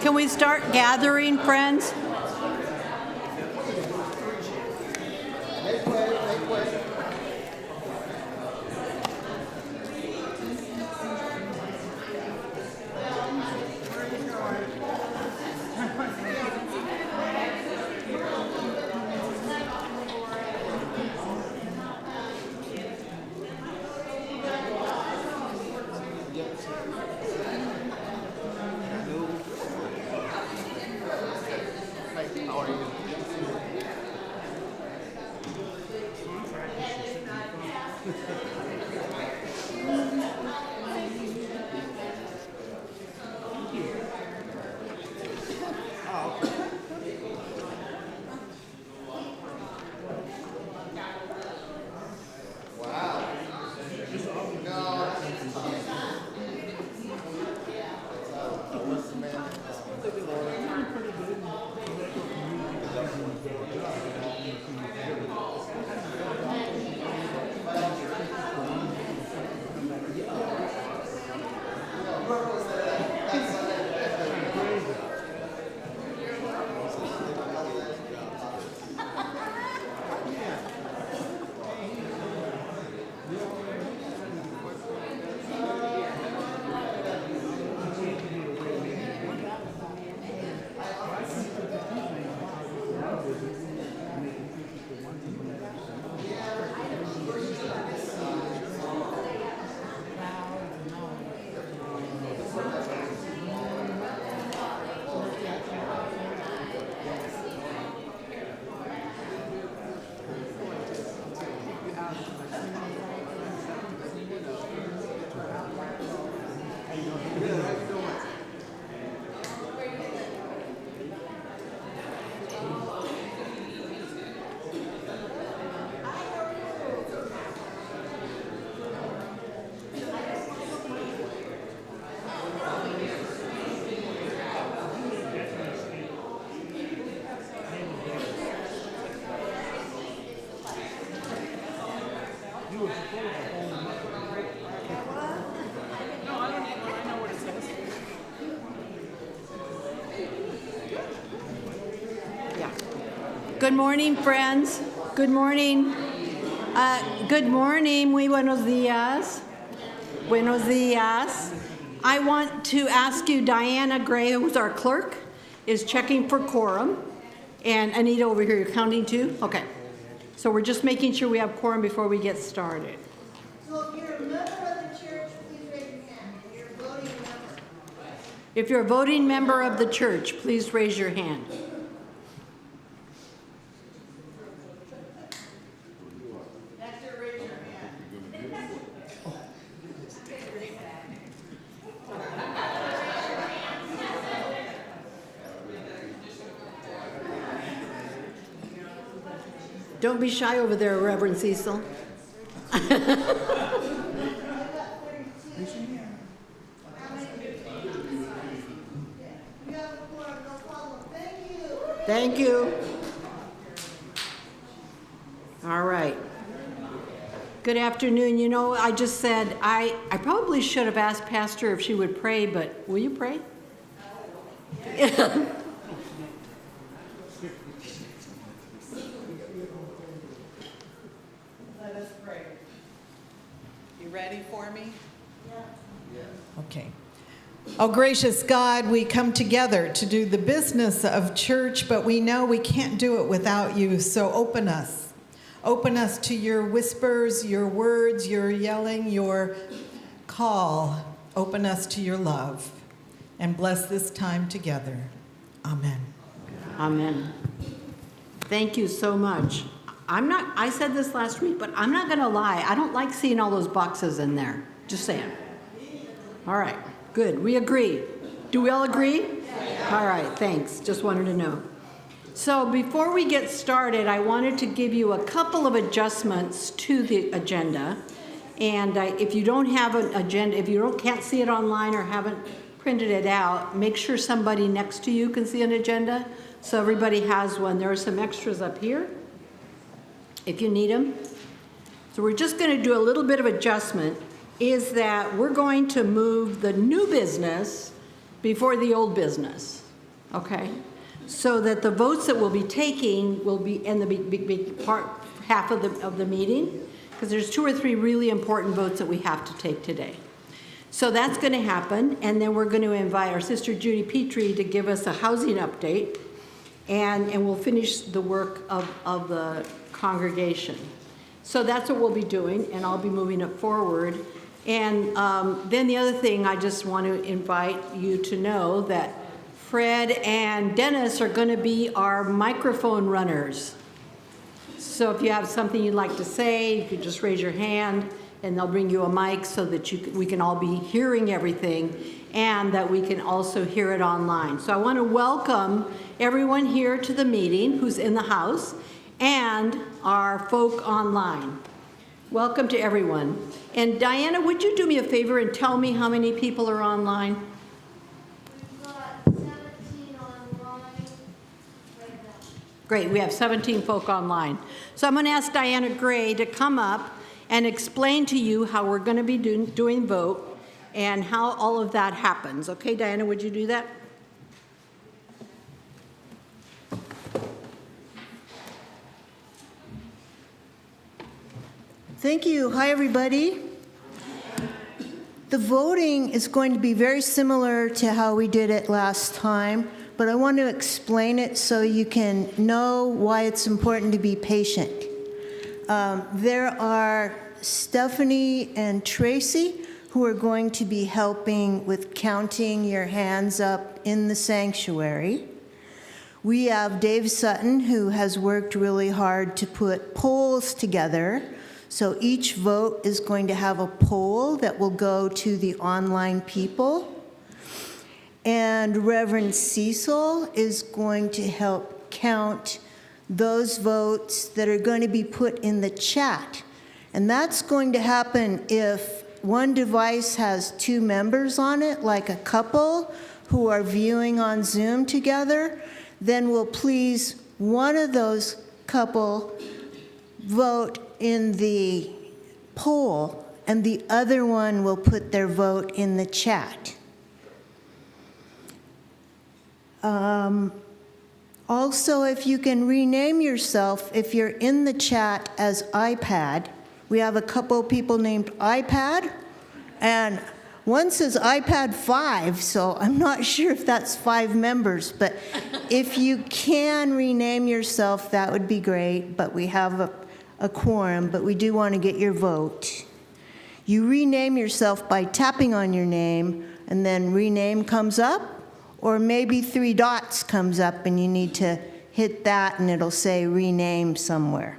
Can we start gathering, friends? Good morning, friends. Good morning. Good morning. Muy buenos días. Buenos días. I want to ask you, Diana Gray, who's our clerk, is checking for quorum. And Anita over here, you're counting too? Okay. So we're just making sure we have quorum before we get started. So if you're a member of the church, please raise your hand. If you're a voting member. If you're a voting member of the church, please raise your hand. Don't be shy over there, Reverend Cecil. Thank you. All right. Good afternoon. You know, I just said I probably should have asked Pastor if she would pray, but will you pray? Ready for me? Yeah. Okay. Oh, gracious God, we come together to do the business of church, but we know we can't do it without you, so open us. Open us to your whispers, your words, your yelling, your call. Open us to your love, and bless this time together. Amen. Amen. Thank you so much. I said this last week, but I'm not going to lie. I don't like seeing all those boxes in there. Just saying. All right. Good. We agree. Do we all agree? All right. Thanks. Just wanted to know. So before we get started, I wanted to give you a couple of adjustments to the agenda. And if you don't have an agenda, if you can't see it online or haven't printed it out, make sure somebody next to you can see an agenda. So everybody has one. There are some extras up here if you need them. So we're just going to do a little bit of adjustment, is that we're going to move the new business before the old business. Okay? So that the votes that we'll be taking will be in the big part, half of the meeting, because there's 2 or 3 really important votes that we have to take today. So that's going to happen, and then we're going to invite our sister Judy Petrie to give us a housing update, and we'll finish the work of the congregation. So that's what we'll be doing, and I'll be moving it forward. And then the other thing, I just want to invite you to know that Fred and Dennis are going to be our microphone runners. So if you have something you'd like to say, you could just raise your hand, and they'll bring you a mic so that we can all be hearing everything, and that we can also hear it online. So I want to welcome everyone here to the meeting who's in the house, and our folk online. Welcome to everyone. And Diana, would you do me a favor and tell me how many people are online? We've got 17 online right now. Great, we have 17 folk online. So I'm going to ask Diana Gray to come up and explain to you how we're going to be doing vote and how all of that happens. Okay, Diana, would you do that? Thank you. Hi, everybody. The voting is going to be very similar to how we did it last time, but I want to explain it so you can know why it's important to be patient. There are Stephanie and Tracy who are going to be helping with counting your hands up in the sanctuary. We have Dave Sutton, who has worked really hard to put polls together. So each vote is going to have a poll that will go to the online people. And Reverend Cecil is going to help count those votes that are going to be put in the chat. And that's going to happen if one device has 2 members on it, like a couple who are viewing on Zoom together, then will please one of those couple vote in the poll, and the other one will put their vote in the chat. Also, if you can rename yourself, if you're in the chat as iPad, we have a couple people named iPad, and one says iPad 5, so I'm not sure if that's 5 members, but if you can rename yourself, that would be great, but we have a quorum, but we do want to get your vote. You rename yourself by tapping on your name, and then rename comes up, or maybe 3 dots comes up and you need to hit that and it'll say rename somewhere.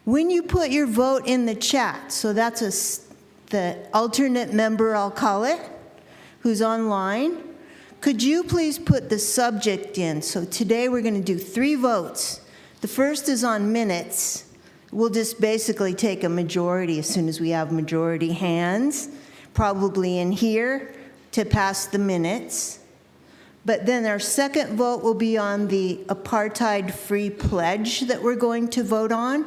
When you put your vote in the chat, so that's the alternate member, I'll call it, who's online, could you please put the subject in? So today we're going to do 3 votes. The first is on minutes. We'll just basically take a majority as soon as we have majority hands, probably in here, to pass the minutes. But then our second vote will be on the apartheid-free pledge that we're going to vote on.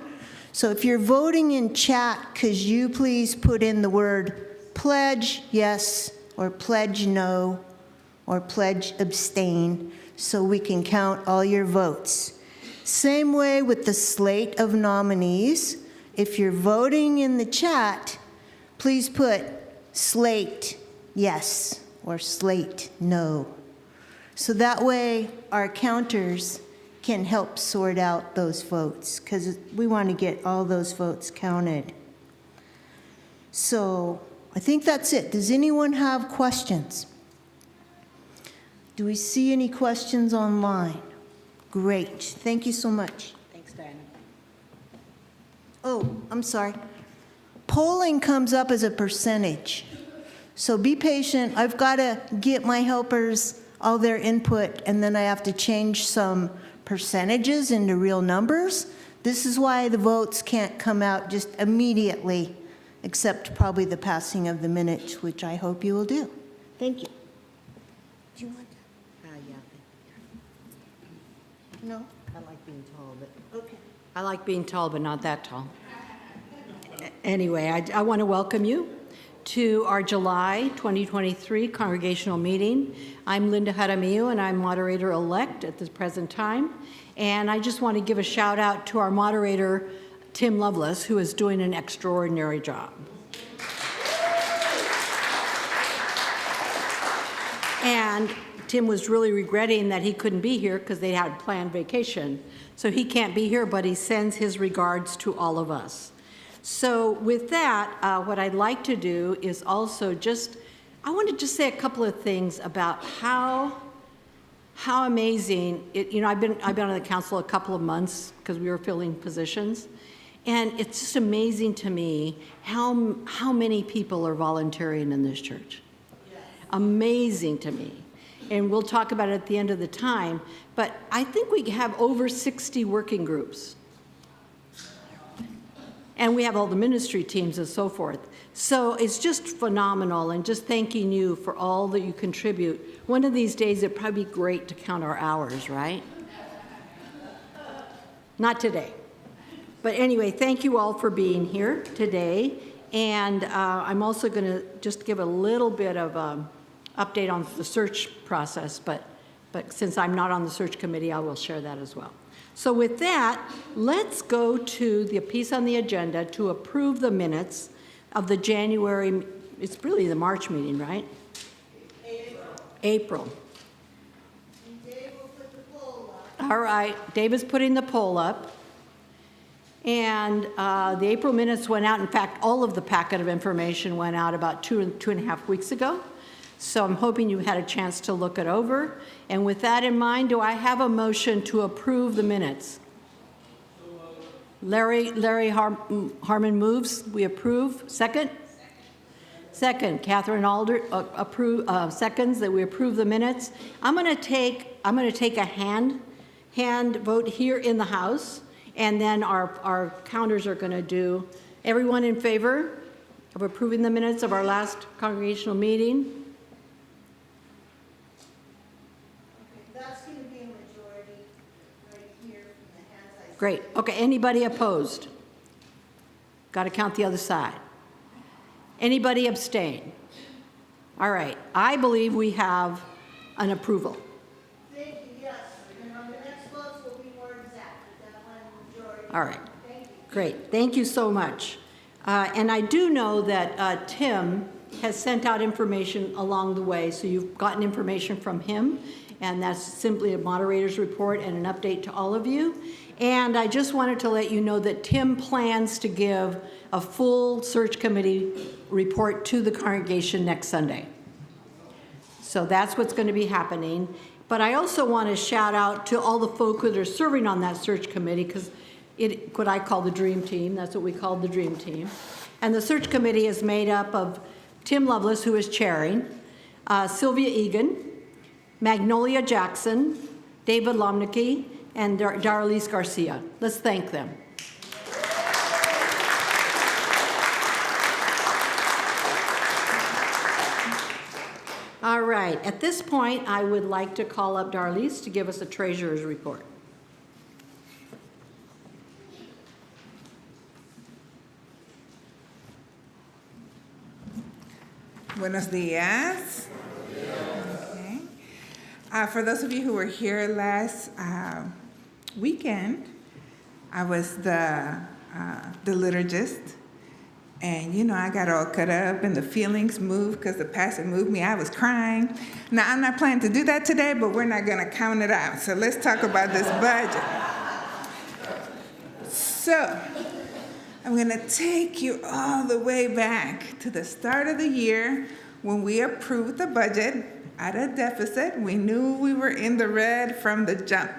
So if you're voting in chat, could you please put in the word pledge yes, or pledge no, or pledge abstain, so we can count all your votes. Same way with the slate of nominees. If you're voting in the chat, please put slate yes or slate no. So that way our counters can help sort out those votes, because we want to get all those votes counted. So I think that's it. Does anyone have questions? Do we see any questions online? Great. Thank you so much. Thanks, Diana. Oh, I'm sorry. Polling comes up as a percentage. So be patient. I've got to get my helpers all their input, and then I have to change some percentages into real numbers. This is why the votes can't come out just immediately, except probably the passing of the minutes, which I hope you will do. Thank you. Do you want that? Yeah. No? I like being tall, but Okay. I like being tall, but not that tall. Anyway, I want to welcome you to our July 2023 Congregational meeting. I'm Linda Jaramillo, and I'm moderator-elect at this present time. And I just want to give a shout out to our moderator, Tim Lovelace, who is doing an extraordinary job. And Tim was really regretting that he couldn't be here because they had planned vacation. So he can't be here, but he sends his regards to all of us. So with that, what I'd like to do is also I want to just say a couple of things about how amazing it. I've been on the council a couple of months because we were filling positions, and it's just amazing to me how many people are volunteering in this church. Yes. Amazing to me. And we'll talk about it at the end of the time, but I think we have over 60 working groups. And we have all the ministry teams and so forth. So it's just phenomenal, and just thanking you for all that you contribute. One of these days, it'd probably be great to count our hours, right? Not today. But anyway, thank you all for being here today. And I'm also going to just give a little bit of update on the search process, but since I'm not on the search committee, I will share that as well. So with that, let's go to the piece on the agenda to approve the minutes of the January, it's really the March meeting, right? April. And Dave will put the poll up. All right, Dave is putting the poll up. And the April minutes went out. In fact, all of the packet of information went out about two and a half weeks ago. So I'm hoping you had a chance to look it over. And with that in mind, do I have a motion to approve the minutes? Larry Harmon moves. We approve. Second? Second. Catherine Alder seconds that we approve the minutes. I'm going to take a hand vote here in the House, and then our counters are going to do. Everyone in favor of approving the minutes of our last congregational meeting? That's going to be a majority right here from the hands I see. Great. Okay, anybody opposed? Got to count the other side. Anybody abstain? All right, I believe we have an approval. Thank you, yes. And on the next votes will be more exact, but that one majority. All right, Thank you. great. Thank you so much. And I do know that Tim has sent out information along the way, so you've gotten information from him, and that's simply a moderator's report and an update to all of you. And I just wanted to let you know that Tim plans to give a full search committee report to the congregation next Sunday. So that's what's going to be happening. But I also want to shout out to all the folk that are serving on that search committee, because what I call the dream team, that's what we call the dream team. And the search committee is made up of Tim Lovelace, who is chairing, Sylvia Egan, Magnolia Jackson, David Lomnicki, and Darlise Garcia. Let's thank them. All right, at this point, I would like to call up Darlise to give us a treasurer's report. Buenos dias. Okay. For those of you who were here last weekend, I was the liturgist, and I got all cut up and the feelings moved because the pastor moved me. I was crying. Now, I'm not planning to do that today, but we're not going to count it out. So let's talk about this budget. So I'm going to take you all the way back to the start of the year when we approved the budget at a deficit. We knew we were in the red from the jump.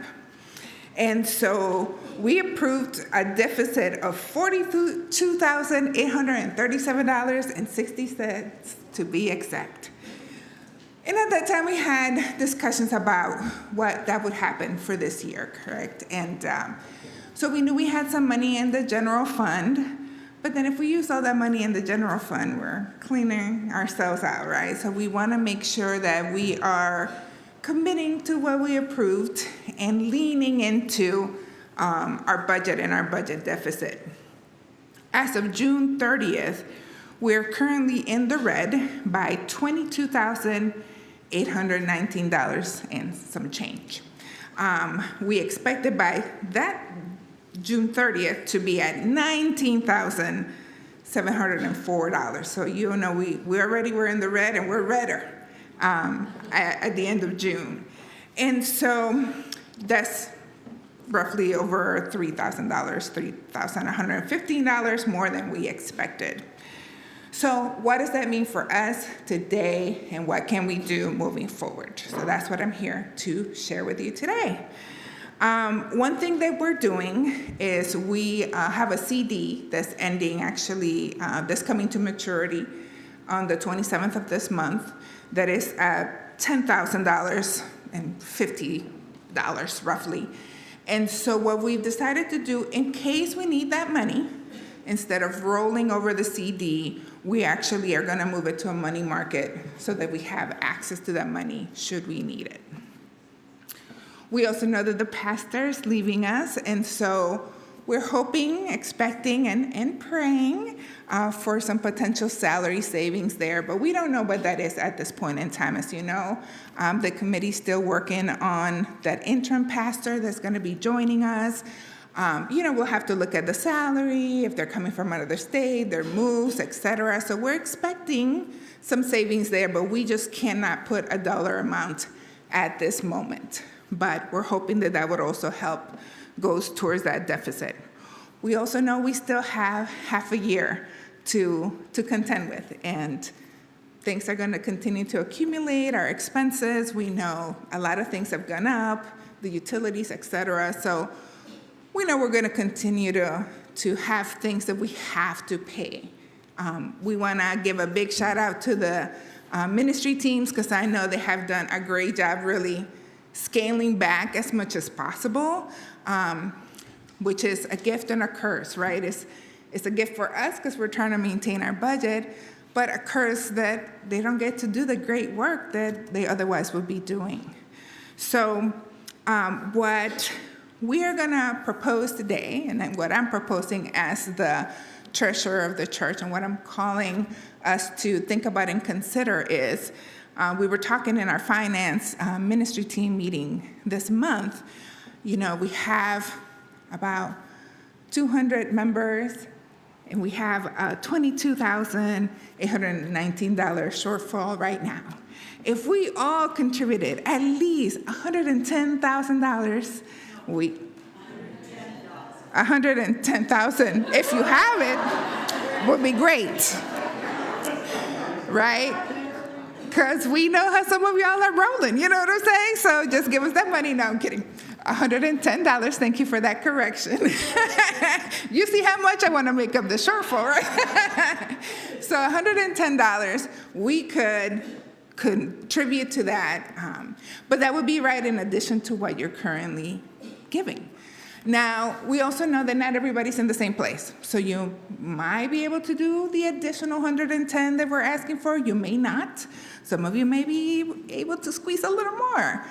And so we approved a deficit of $42,837.60 to be exact. And at that time, we had discussions about what that would happen for this year, correct? And so we knew we had some money in the general fund, but then if we use all that money in the general fund, we're cleaning ourselves out, right? So we want to make sure that we are committing to what we approved and leaning into our budget and our budget deficit. As of June 30th, We're currently in the red by $22,819 and some change. We expected by that June 30th to be at $19,704. So you know we already were in the red and we're redder at the end of June. And so that's roughly over $3,000, $3,115 more than we expected. So what does that mean for us today, and what can we do moving forward? So that's what I'm here to share with you today. One thing that we're doing is we have a CD that's ending actually, that's coming to maturity on the 27th of this month that is at $10,000 and $50 roughly. And so what we've decided to do, in case we need that money, instead of rolling over the CD, we actually are going to move it to a money market so that we have access to that money should we need it. We also know that the pastor is leaving us, and so we're hoping, expecting, and praying for some potential salary savings there, but we don't know what that is at this point in time. As you know, the committee's still working on that interim pastor that's going to be joining us. We'll have to look at the salary, if they're coming from another state, their moves, etc. So we're expecting some savings there, but we just cannot put a dollar amount at this moment. But we're hoping that that would also help goes towards that deficit. We also know we still have half a year to contend with, and things are going to continue to accumulate, our expenses. We know a lot of things have gone up, the utilities, etc. So we know we're going to continue to have things that we have to pay. We want to give a big shout out to the ministry teams, because I know they have done a great job really scaling back as much as possible, which is a gift and a curse, right? It's a gift for us because we're trying to maintain our budget, but a curse that they don't get to do the great work that they otherwise would be doing. So what we are going to propose today, and then what I'm proposing as the treasurer of the church, and what I'm calling us to think about and consider is, we were talking in our finance ministry team meeting this month. We have about 200 members, and we have a $22,819 shortfall right now. If we all contributed at least $110,000, $110,000, if you have it, would be great, right? Because we know how some of y'all are rolling, you know what I'm saying? So just give us that money. No, I'm kidding. $110, thank you for that correction. You see how much I want to make up the shortfall, right? So $110, we could contribute to that, but that would be right in addition to what you're currently giving. Now, we also know that not everybody's in the same place. So you might be able to do the additional 110 that we're asking for. You may not. Some of you may be able to squeeze a little more.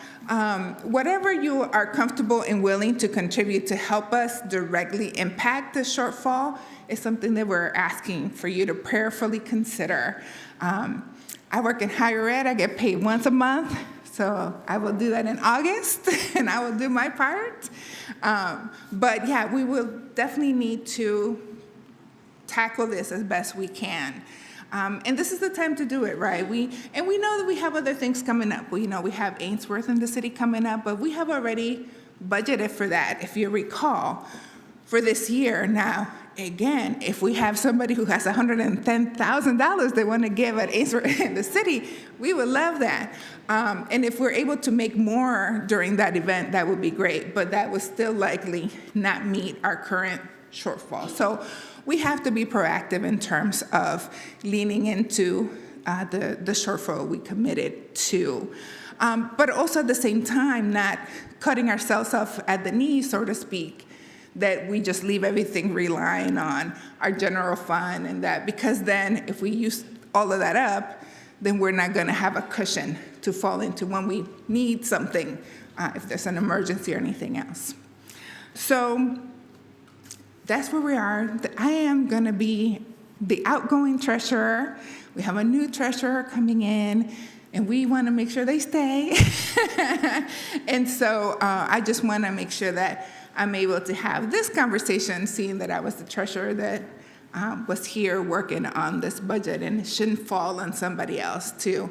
Whatever you are comfortable and willing to contribute to help us directly impact the shortfall is something that we're asking for you to prayerfully consider. I work in higher ed. I get paid once a month. So I will do that in August, and I will do my part. But yeah, we will definitely need to tackle this as best we can. And this is the time to do it, right? We know that we have other things coming up. We have Ainsworth in the city coming up, but we have already budgeted for that, if you recall, for this year. Now, again, if we have somebody who has $110,000 they want to give at Ainsworth in the city, we would love that. And if we're able to make more during that event, that would be great, but that would still likely not meet our current shortfall. So we have to be proactive in terms of leaning into the shortfall we committed to. But also at the same time, not cutting ourselves off at the knees, so to speak, that we just leave everything relying on our general fund and that, because then if we use all of that up, then we're not going to have a cushion to fall into when we need something, if there's an emergency or anything else. So that's where we are. I am going to be the outgoing treasurer. We have a new treasurer coming in, and we want to make sure they stay. And so I just want to make sure that I'm able to have this conversation, seeing that I was the treasurer that was here working on this budget, and it shouldn't fall on somebody else to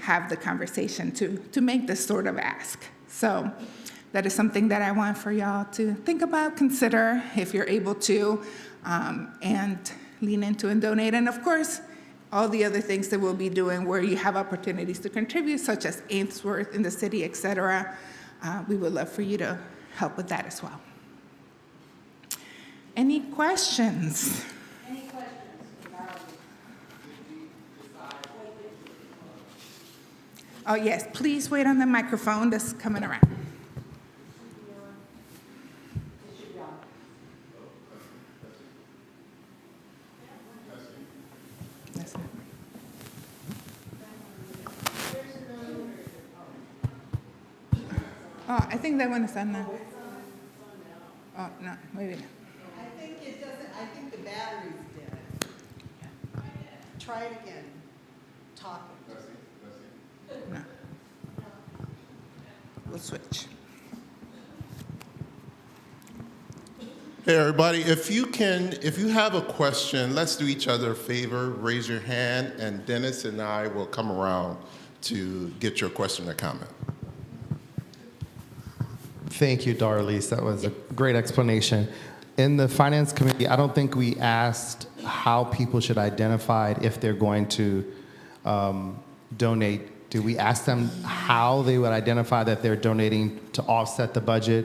have the conversation to make this sort of ask. So that is something that I want for y'all to think about, consider if you're able to, and lean into and donate. And of course, all the other things that we'll be doing where you have opportunities to contribute, such as Ainsworth in the city, et cetera. We would love for you to help with that as well. Any questions? Oh, yes, please wait on the microphone that's coming around. That's it. Oh, I think that one is on now. Oh, no, maybe not. I think it doesn't, I think the battery's dead. Try it again. Talk. No. We'll switch. Hey everybody, if you have a question, let's do each other a favor, raise your hand, and Dennis and I will come around to get your question or comment. Thank you, Darlise. That was a great explanation. In the Finance Committee, I don't think we asked how people should identify if they're going to donate. Do we ask them how they would identify that they're donating to offset the budget?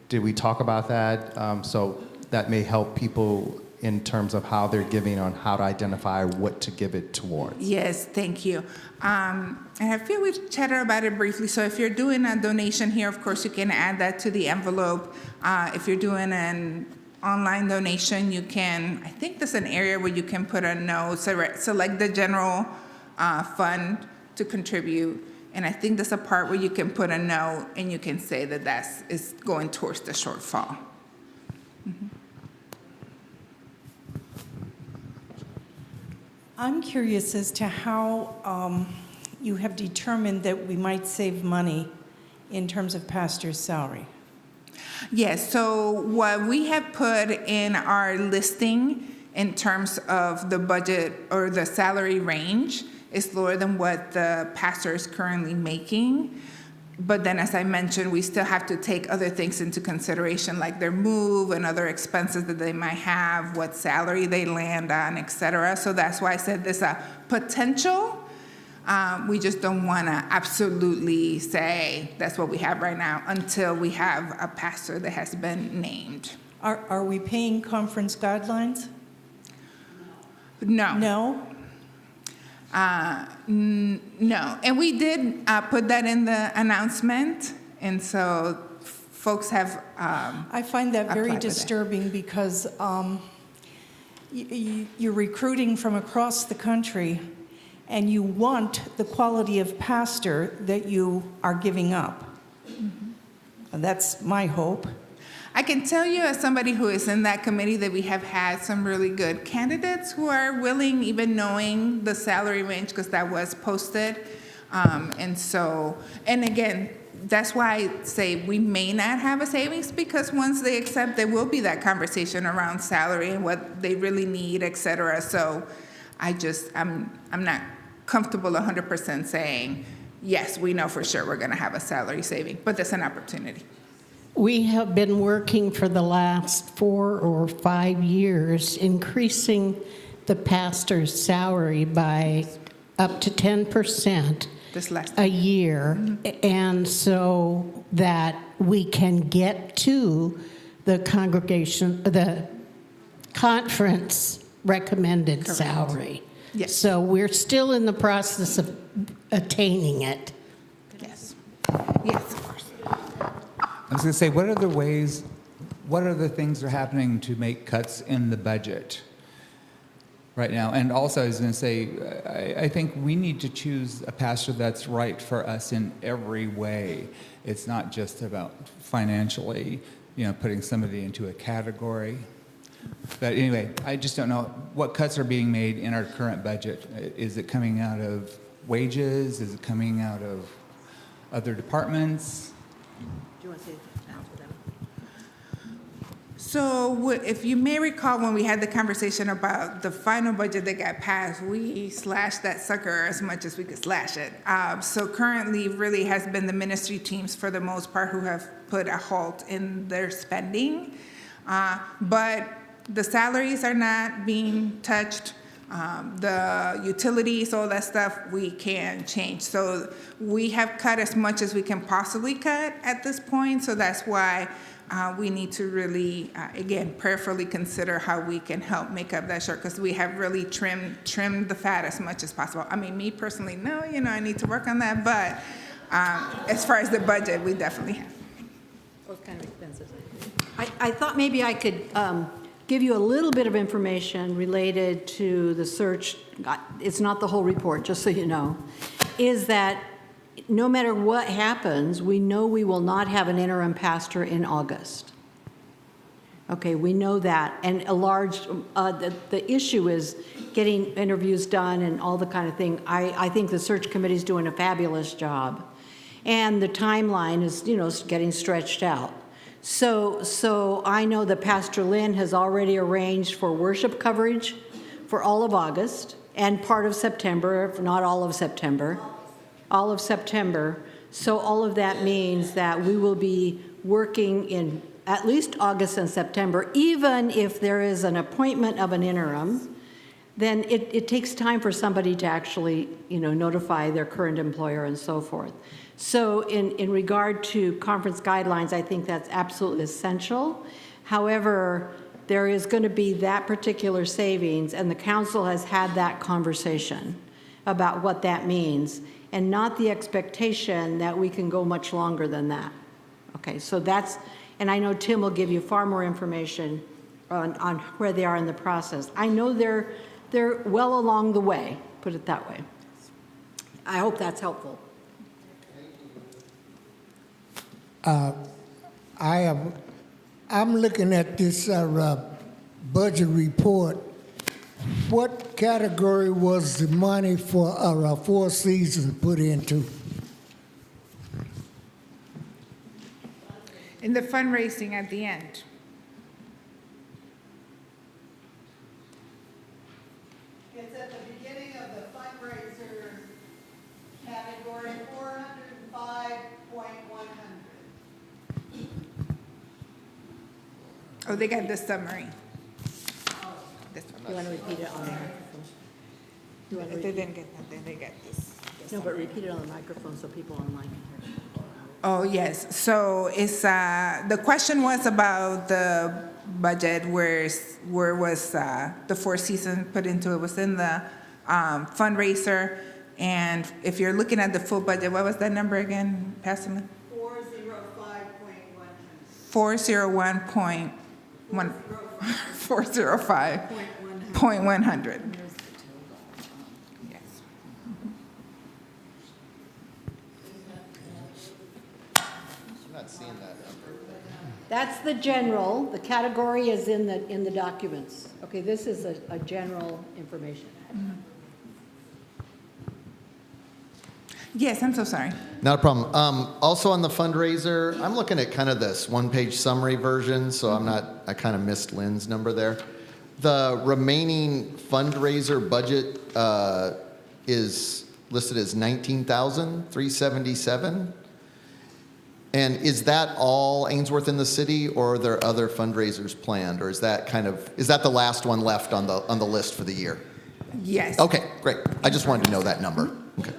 Did we talk about that? So that may help people in terms of how they're giving, on how to identify what to give it towards. Yes, thank you. And I feel we've chatted about it briefly. So if you're doing a donation here, of course, you can add that to the envelope. If you're doing an online donation, you can, I think there's an area where you can put a note, select the general fund to contribute. And I think there's a part where you can put a note and you can say that is going towards the shortfall. Mm-hmm. I'm curious as to how you have determined that we might save money in terms of pastor's salary. Yes, so what we have put in our listing in terms of the budget or the salary range is lower than what the pastor is currently making. But then, as I mentioned, we still have to take other things into consideration, like their move and other expenses that they might have, what salary they land on, et cetera. So that's why I said there's a potential. We just don't want to absolutely say that's what we have right now until we have a pastor that has been named. Are we paying conference guidelines? No. No? No, and we did put that in the announcement, and so folks have. I find that very disturbing because you're recruiting from across the country, and you want the quality of pastor that you are giving up. Mm-hmm. That's my hope. I can tell you, as somebody who is in that committee, that we have had some really good candidates who are willing, even knowing the salary range, because that was posted. And again, that's why I say we may not have a savings, because once they accept, there will be that conversation around salary and what they really need, et cetera. So I'm not comfortable 100% saying, yes, we know for sure we're going to have a salary saving, but there's an opportunity. We have been working for the last 4 or 5 years, increasing the pastor's salary by up to 10% a year, and so that we can get to the the conference recommended salary. Yes. So we're still in the process of attaining it. Yes. Yes, of course. I was going to say, what are the things that are happening to make cuts in the budget right now? And also, I was going to say, I think we need to choose a pastor that's right for us in every way. It's not just about financially, putting somebody into a category. But anyway, I just don't know what cuts are being made in our current budget. Is it coming out of wages? Is it coming out of other departments? Do you want to say after them? So if you may recall, when we had the conversation about the final budget that got passed, we slashed that sucker as much as we could slash it. So currently really has been the ministry teams for the most part who have put a halt in their spending. But the salaries are not being touched. The utilities, all that stuff, we can change. So we have cut as much as we can possibly cut at this point. So that's why we need to really, again, prayerfully consider how we can help make up that short, because we have really trimmed the fat as much as possible. I mean, me personally, no, I need to work on that. But as far as the budget, we definitely have. Those kind of expenses. I thought maybe I could give you a little bit of information related to the search. It's not the whole report, just so you know, is that no matter what happens, we know we will not have an interim pastor in August. Okay, we know that. And the issue is getting interviews done and all the kind of thing. I think the search committee is doing a fabulous job. And the timeline is, getting stretched out. So I know that Pastor Lynn has already arranged for worship coverage for all of August and part of September, if not all of September. All of September. So all of that means that we will be working in at least August and September. Even if there is an appointment of an interim, then it takes time for somebody to actually, notify their current employer and so forth. So in regard to conference guidelines, I think that's absolutely essential. However, there is going to be that particular savings, and the council has had that conversation about what that means, and not the expectation that we can go much longer than that. Okay, so that's, and I know Tim will give you far more information on where they are in the process. I know they're well along the way, put it that way. I hope that's helpful. I'm looking at this budget report. What category was the money for our Four Seasons put into? In the fundraising at the end. It's at the beginning of the fundraiser category, 405.100. Oh, they got the summary. This You one. want to repeat it on the microphone? You want to They repeat? didn't get that, they got this. No, but repeat it on the microphone so people online can hear. Oh, yes. So it's, the question was about the budget, where was the Four Seasons put into it? Was in the fundraiser. And if you're looking at the full budget, what was that number again, Pastor Lynn? 405.100. 405.100. Yes. I'm not seeing that number. That's the general. The category is in the documents. Okay, this is a general information. Yes, I'm so sorry. Not a problem. Also on the fundraiser, I'm looking at kind of this one-page summary version, so I kind of missed Lynn's number there. The remaining fundraiser budget is listed as $19,377. And is that all Ainsworth in the city, or are there other fundraisers planned, or is that the last one left on the list for the year? Yes. Okay, great. I just wanted to know that number. Okay.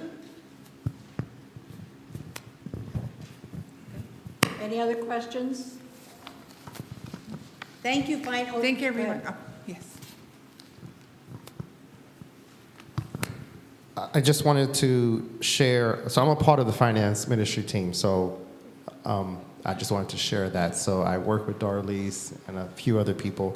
Any other questions? Thank you, fine. Oh, Thank you, go ahead. everyone. Oh, yes. I just wanted to share, so I'm a part of the finance ministry team, so I just wanted to share that. So I work with Darlise and a few other people.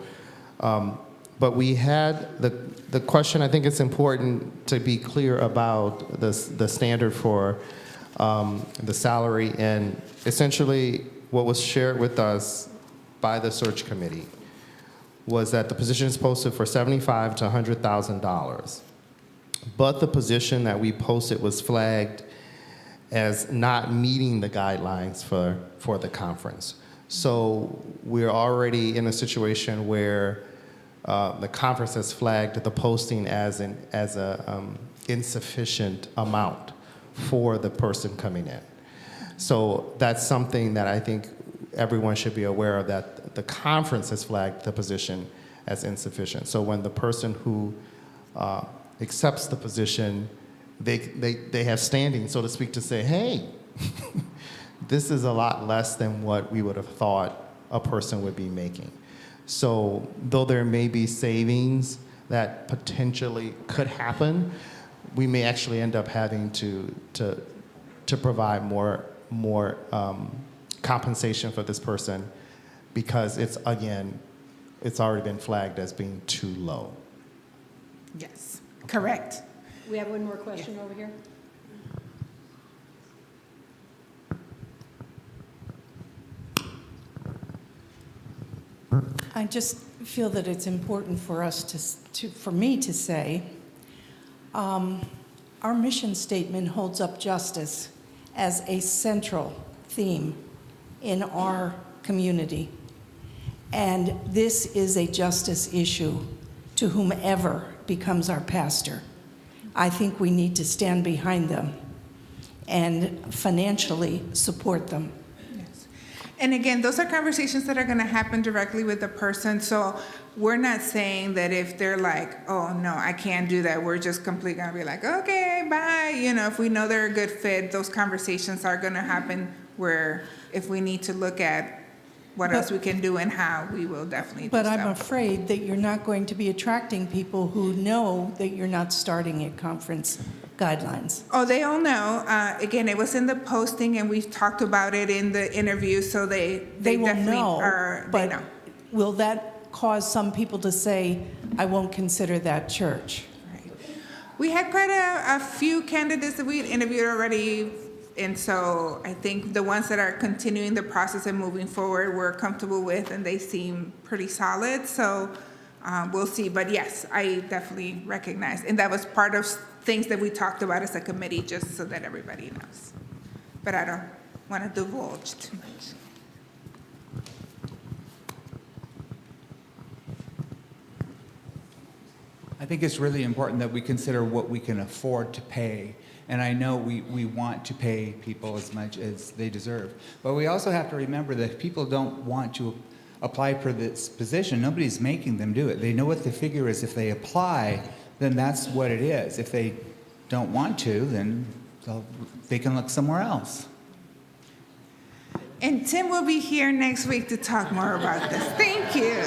But we had the question, I think it's important to be clear about the standard for the salary, and essentially what was shared with us by the search committee was that the position is posted for $75,000 to $100,000. But the position that we posted was flagged as not meeting the guidelines for the conference. So we're already in a situation where the conference has flagged the posting as an insufficient amount for the person coming in. So that's something that I think everyone should be aware of, that the conference has flagged the position as insufficient. So when the person who accepts the position, they have standing, so to speak, to say, hey, this is a lot less than what we would have thought a person would be making. So though there may be savings that potentially could happen, we may actually end up having to provide more compensation for this person, because it's already been flagged as being too low. Yes, correct. We have one more question over here. I just feel that it's important for us for me to say, our mission statement holds up justice as a central theme in our community. And this is a justice issue to whomever becomes our pastor. I think we need to stand behind them and financially support them. Yes. And again, those are conversations that are going to happen directly with the person. So we're not saying that if they're like, oh, no, I can't do that, we're just completely going to be like, okay, bye. You know, if we know they're a good fit, those conversations are going to happen, where if we need to look at what else we can do and how, we will definitely do so. But I'm afraid that you're not going to be attracting people who know that you're not starting at conference guidelines. Oh, they all know. Again, it was in the posting, and we've talked about it in the interview, so they Will definitely know, are. but They know. will that cause some people to say, I won't consider that church? Right. We had quite a few candidates that we had interviewed already. And so I think the ones that are continuing the process and moving forward, we're comfortable with, and they seem pretty solid. So we'll see. But yes, I definitely recognize. And that was part of things that we talked about as a committee, just so that everybody knows. But I don't want to divulge too much. I think it's really important that we consider what we can afford to pay. And I know we want to pay people as much as they deserve. But we also have to remember that if people don't want to apply for this position, nobody's making them do it. They know what the figure is. If they apply, then that's what it is. If they don't want to, then they can look somewhere else. And Tim will be here next week to talk more about this. Thank you.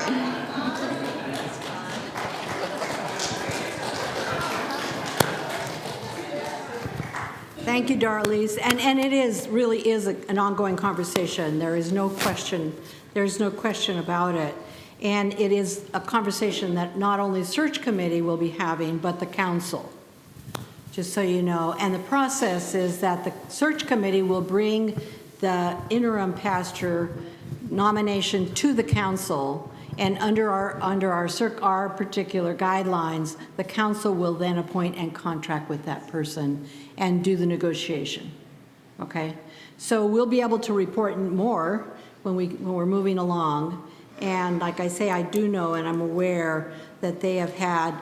Thank you, Darlise. And it really is an ongoing conversation. There is no question. There's no question about it. And it is a conversation that not only the search committee will be having, but the council, just so you know. And the process is that the search committee will bring the interim pastor nomination to the council, and under our particular guidelines, the council will then appoint and contract with that person and do the negotiation. Okay, so we'll be able to report more when we're moving along. And like I say, I do know and I'm aware that they had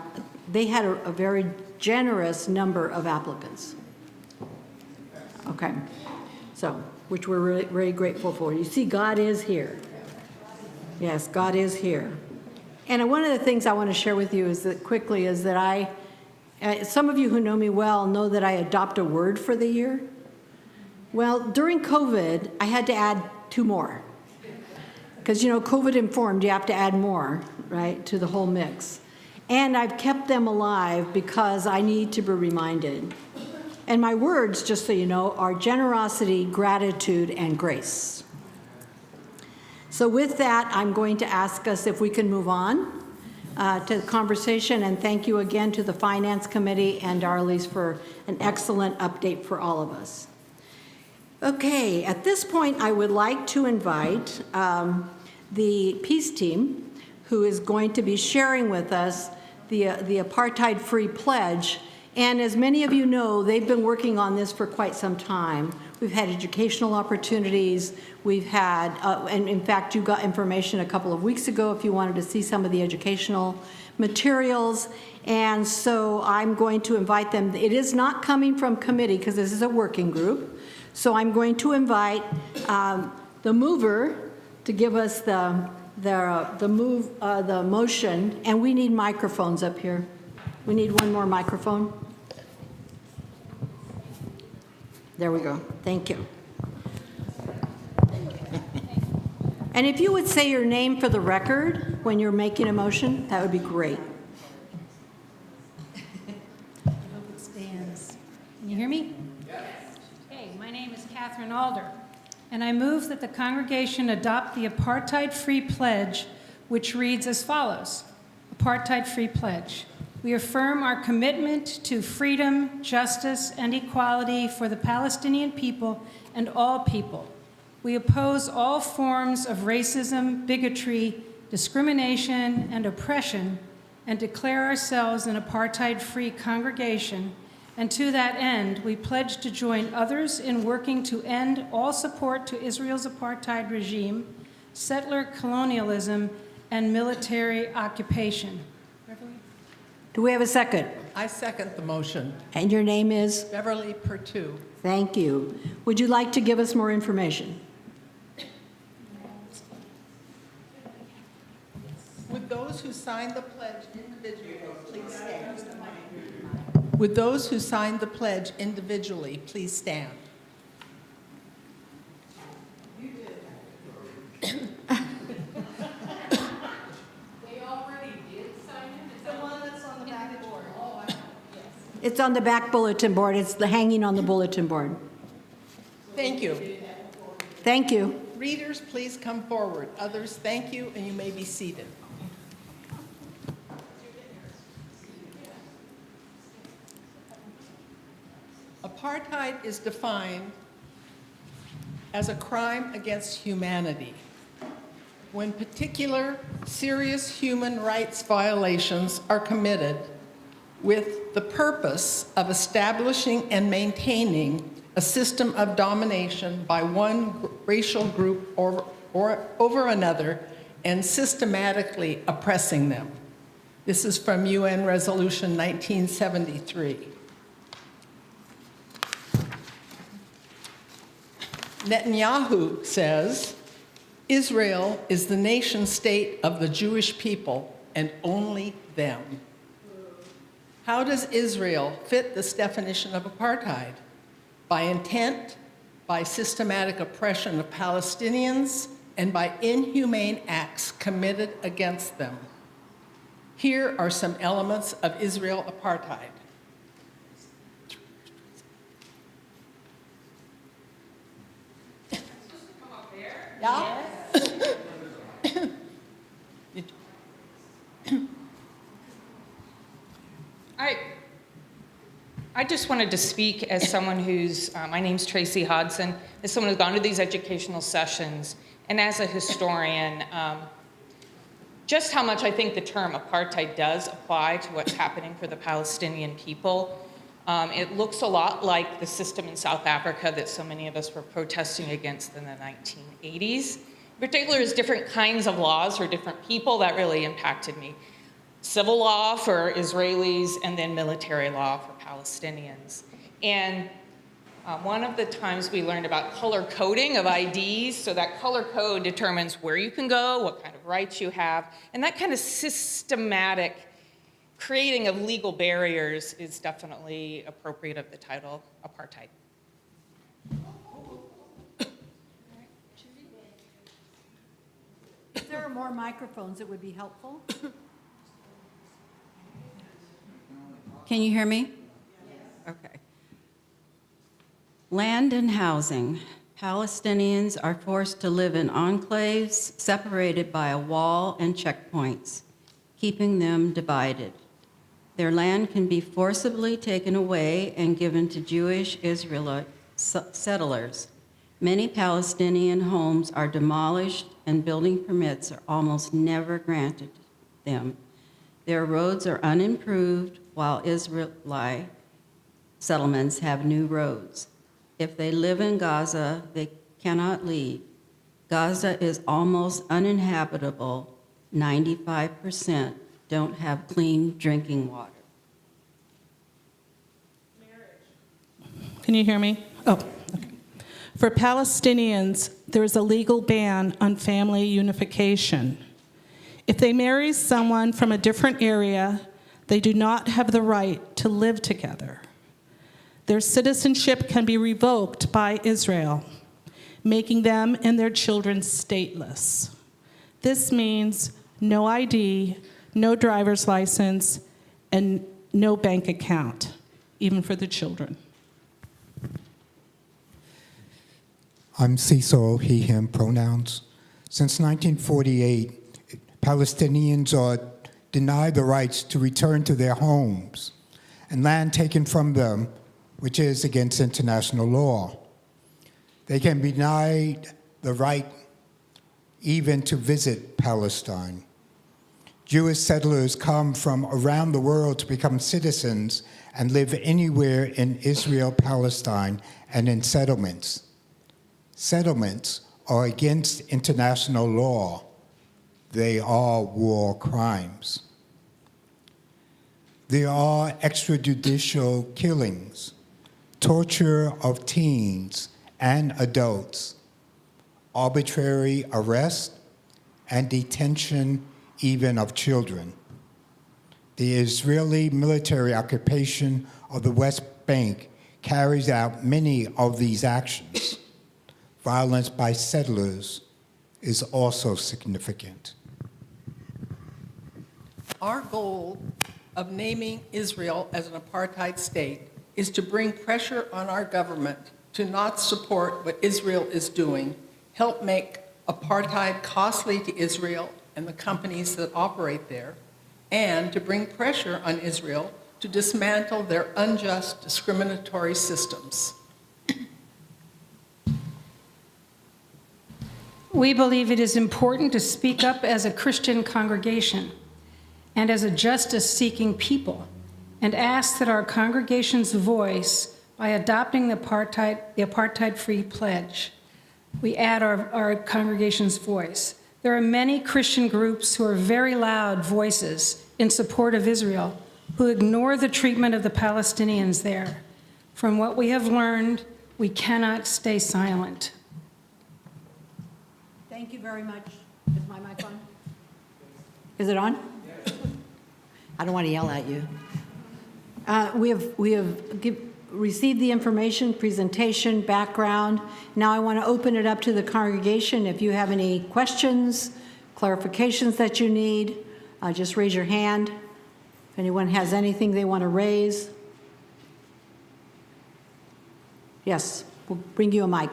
a very generous number of applicants. Okay, so which we're really, really grateful for. You see, God is here. Yes, God is here. And one of the things I want to share with you is that some of you who know me well know that I adopt a word for the year. Well, during COVID, I had to add 2 more. Because, COVID informed, you have to add more, right, to the whole mix. And I've kept them alive because I need to be reminded. And my words, just so you know, are generosity, gratitude, and grace. So with that, I'm going to ask us if we can move on to the conversation, and thank you again to the Finance Committee and Darlise for an excellent update for all of us. Okay, at this point, I would like to invite the Peace Team, who is going to be sharing with us the apartheid-free pledge. And as many of you know, they've been working on this for quite some time. We've had educational opportunities. We've had, and in fact, you got information a couple of weeks ago if you wanted to see some of the educational materials. And so I'm going to invite them. It is not coming from committee because this is a working group. So I'm going to invite the mover to give us the motion, and we need microphones up here. We need one more microphone. There we go. Thank you. And if you would say your name for the record when you're making a motion, that would be great. I hope it stands. Can you hear me? Yes. Hey, my name is Catherine Alder, and I move that the congregation adopt the apartheid-free pledge, which reads as follows. Apartheid-free pledge. We affirm our commitment to freedom, justice, and equality for the Palestinian people and all people. We oppose all forms of racism, bigotry, discrimination, and oppression, and declare ourselves an apartheid-free congregation. And to that end, we pledge to join others in working to end all support to Israel's apartheid regime, settler colonialism, and military occupation. Do we have a second? I second the motion. And your name is? Beverly Perttu. Thank you. Would you like to give us more information? Would those who signed the pledge individually please stand? Would those who signed the pledge individually please stand? You did. It's on the back bulletin board. It's hanging on the bulletin board. Thank you. Thank you. Readers, please come forward. Others, thank you, and you may be seated. Apartheid is defined as a crime against humanity. When particular serious human rights violations are committed with the purpose of establishing and maintaining a system of domination by one racial group or over another and systematically oppressing them. This is from UN Resolution 1973. Netanyahu says, Israel is the nation state of the Jewish people and only them. How does Israel fit this definition of apartheid? By intent, by systematic oppression of Palestinians, and by inhumane acts committed against them. Here are some elements of Israel apartheid. Yeah? I just wanted to speak as someone who's, my name's Tracy Hodson, as someone who's gone to these educational sessions, and as a historian, just how much I think the term apartheid does apply to what's happening for the Palestinian people. It looks a lot like the system in South Africa that so many of us were protesting against in the 1980s. In particular, there's different kinds of laws for different people that really impacted me. Civil law for Israelis and then military law for Palestinians. And one of the times we learned about color coding of IDs, so that color code determines where you can go, what kind of rights you have, and that kind of systematic creating of legal barriers is definitely appropriate of the title apartheid. If there are more microphones, it would be helpful. Can you hear me? Yes. Okay. Land and housing. Palestinians are forced to live in enclaves separated by a wall and checkpoints, keeping them divided. Their land can be forcibly taken away and given to Jewish Israelite settlers. Many Palestinian homes are demolished and building permits are almost never granted them. Their roads are unimproved while Israelite settlements have new roads. If they live in Gaza, they cannot leave. Gaza is almost uninhabitable. 95% don't have clean drinking water. Can you hear me? Oh, okay. For Palestinians, there is a legal ban on family unification. If they marry someone from a different area, they do not have the right to live together. Their citizenship can be revoked by Israel, making them and their children stateless. This means no ID, no driver's license, and no bank account, even for the children. I'm Cecil, he, him pronouns. Since 1948, Palestinians are denied the rights to return to their homes and land taken from them, which is against international law. They can be denied the right even to visit Palestine. Jewish settlers come from around the world to become citizens and live anywhere in Israel, Palestine, and in settlements. Settlements are against international law. They are war crimes. There are extrajudicial killings, torture of teens and adults, arbitrary arrest, and detention even of children. The Israeli military occupation of the West Bank carries out many of these actions. Violence by settlers is also significant. Our goal of naming Israel as an apartheid state is to bring pressure on our government to not support what Israel is doing, help make apartheid costly to Israel and the companies that operate there, and to bring pressure on Israel to dismantle their unjust, discriminatory systems. We believe it is important to speak up as a Christian congregation and as a justice-seeking people, and ask that our congregation's voice, by adopting the apartheid-free pledge, we add our congregation's voice. There are many Christian groups who are very loud voices in support of Israel, who ignore the treatment of the Palestinians there. From what we have learned, we cannot stay silent. Thank you very much. Is my mic on? Is it on? Yes. I don't want to yell at you. We have received the information, presentation, background. Now I want to open it up to the congregation. If you have any questions, clarifications that you need, just raise your hand. If anyone has anything they want to raise. Yes, we'll bring you a mic.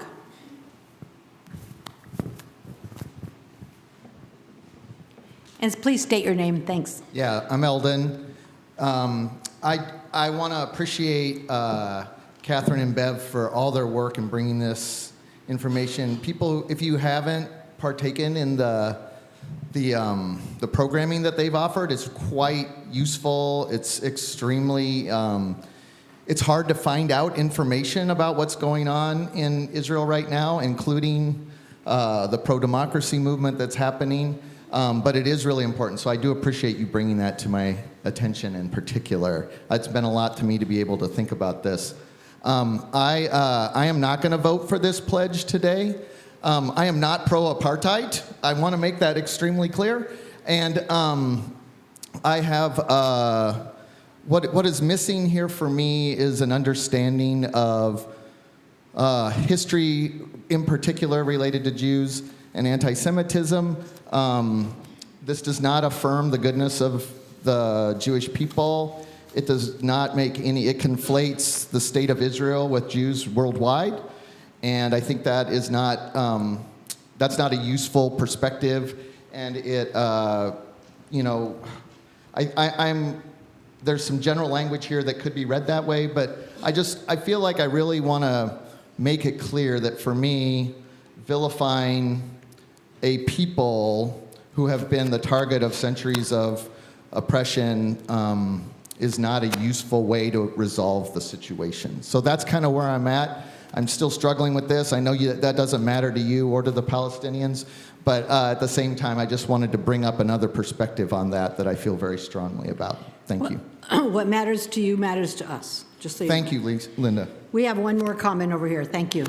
And please state your name, thanks. Yeah, I'm Eldon. I want to appreciate Catherine and Bev for all their work in bringing this information. People, if you haven't partaken in the programming that they've offered, it's quite useful. It's extremely, it's hard to find out information about what's going on in Israel right now, including the pro-democracy movement that's happening. But it is really important, so I do appreciate you bringing that to my attention in particular. It's been a lot to me to be able to think about this. I am not going to vote for this pledge today. I am not pro-apartheid. I want to make that extremely clear. And I have, what is missing here for me is an understanding of history, in particular related to Jews and anti-Semitism. This does not affirm the goodness of the Jewish people. It does not make any, it conflates the state of Israel with Jews worldwide. And I think that is not, that's not a useful perspective. And it, you know, there's some general language here that could be read that way, but I feel like I really want to make it clear that for me, vilifying a people who have been the target of centuries of oppression is not a useful way to resolve the situation. So that's kind of where I'm at. I'm still struggling with this. I know that doesn't matter to you or to the Palestinians, but at the same time, I just wanted to bring up another perspective on that I feel very strongly about. Thank you. What matters to you matters to us. Just so you Thank know. you, Linda. We have one more comment over here. Thank you.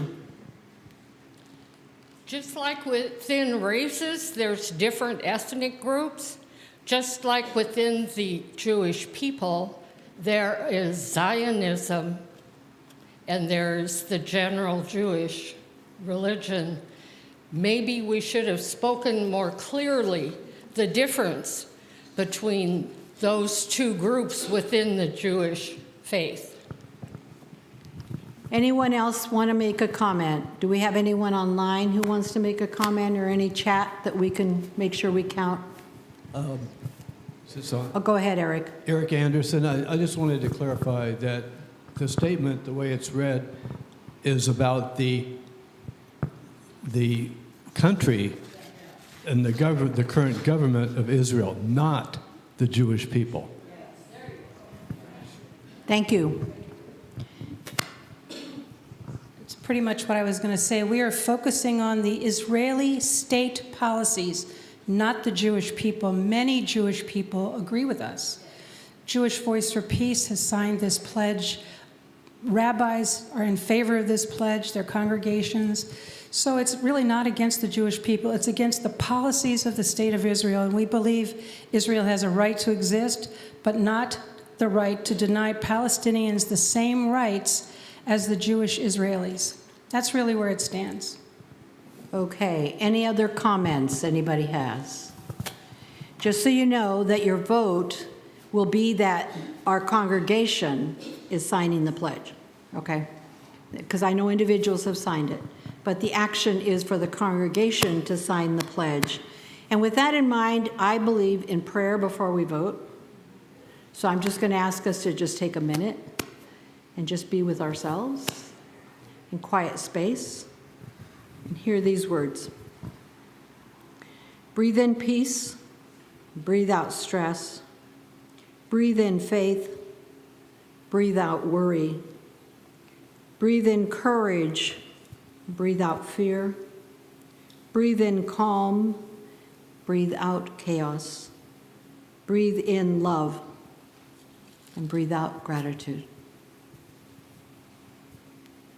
Just like within races, there's different ethnic groups. Just like within the Jewish people, there is Zionism and there's the general Jewish religion. Maybe we should have spoken more clearly the difference between those two groups within the Jewish faith. Anyone else want to make a comment? Do we have anyone online who wants to make a comment or any chat that we can make sure we count? Oh, go ahead, Eric. Eric Anderson. I just wanted to clarify that the statement, the way it's read, is about the country and the current government of Israel, not the Jewish people. Thank you. It's pretty much what I was going to say. We are focusing on the Israeli state policies, not the Jewish people. Many Jewish people agree with us. Jewish Voice for Peace has signed this pledge. Rabbis are in favor of this pledge, their congregations. So it's really not against the Jewish people. It's against the policies of the state of Israel. And we believe Israel has a right to exist, but not the right to deny Palestinians the same rights as the Jewish Israelis. That's really where it stands. Okay, any other comments anybody has? Just so you know that your vote will be that our congregation is signing the pledge, okay? Because I know individuals have signed it, but the action is for the congregation to sign the pledge. And with that in mind, I believe in prayer before we vote. So I'm just going to ask us to just take a minute and just be with ourselves in quiet space and hear these words. Breathe in peace, breathe out stress, breathe in faith, breathe out worry, breathe in courage, breathe out fear, breathe in calm, breathe out chaos, breathe in love, and breathe out gratitude.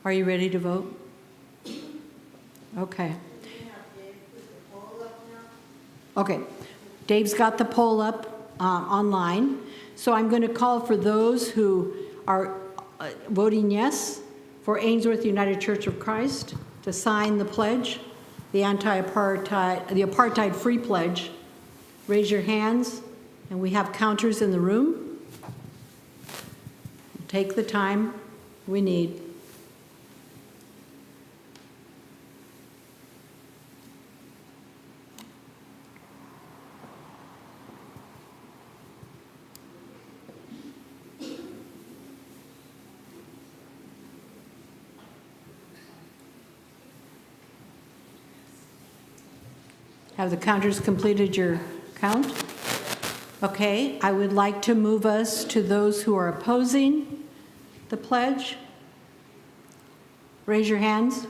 Are you ready to vote? Okay. Okay. Dave's got the poll up online. So I'm going to call for those who are voting yes for Ainsworth United Church of Christ to sign the pledge, the apartheid-free pledge. Raise your hands, and we have counters in the room. Take the time we need. Have the counters completed your count? Okay, I would like to move us to those who are opposing the pledge. Raise your hands.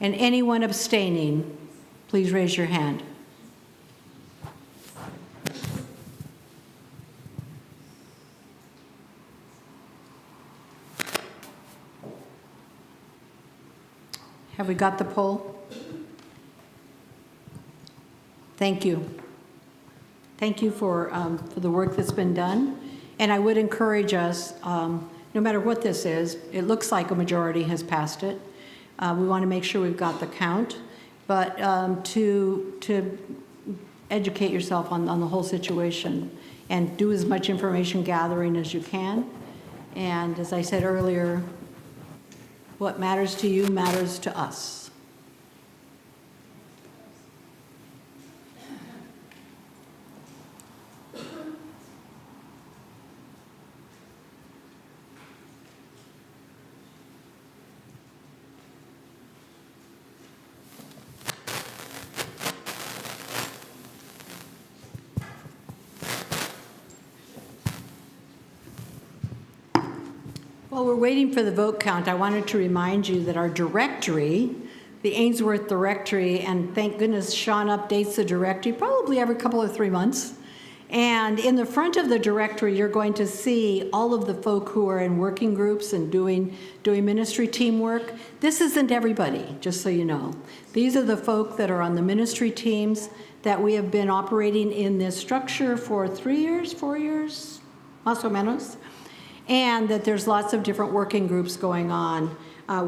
And anyone abstaining, please raise your hand. Have we got the poll? Thank you. Thank you for the work that's been done. And I would encourage us, no matter what this is, it looks like a majority has passed it. We want to make sure we've got the count, but to educate yourself on the whole situation and do as much information gathering as you can. And as I said earlier, what matters to you matters to us. While we're waiting for the vote count, I wanted to remind you that our directory, the Ainsworth directory, and thank goodness Sean updates the directory probably every couple or 3 months. And in the front of the directory, you're going to see all of the folk who are in working groups and doing ministry teamwork. This isn't everybody, just so you know. These are the folk that are on the ministry teams that we have been operating in this structure for 3 years, 4 years, más o menos. And that there's lots of different working groups going on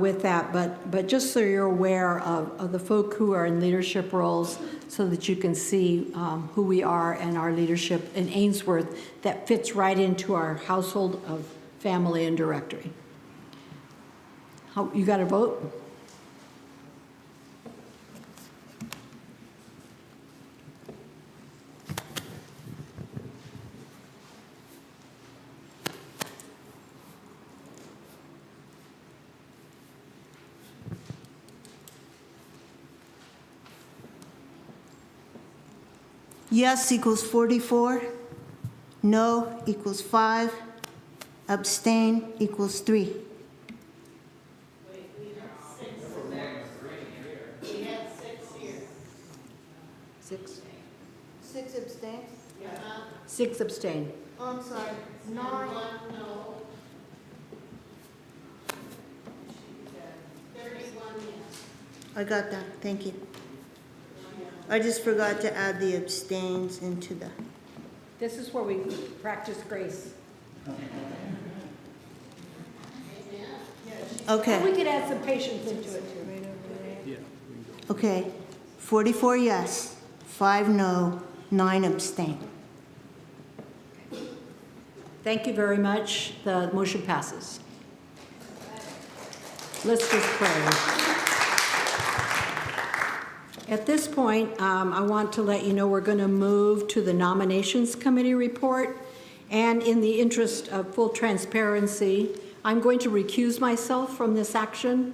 with that. But just so you're aware of the folk who are in leadership roles, so that you can see who we are and our leadership in Ainsworth that fits right into our household of family and directory. You got a vote? Yes equals 44. No equals 5. Abstain equals 3. Six. 6 abstain? Six abstain. Oh, I'm sorry. 9. No. 31 yes. I got that. Thank you. I just forgot to add the abstains into the... This is where we practice grace. Okay. And we could add some patience into it too. Okay. 44 yes, 5 no, 9 abstain. Thank you very much. The motion passes. Let's just pray. At this point, I want to let you know we're going to move to the Nominations Committee report. And in the interest of full transparency, I'm going to recuse myself from this action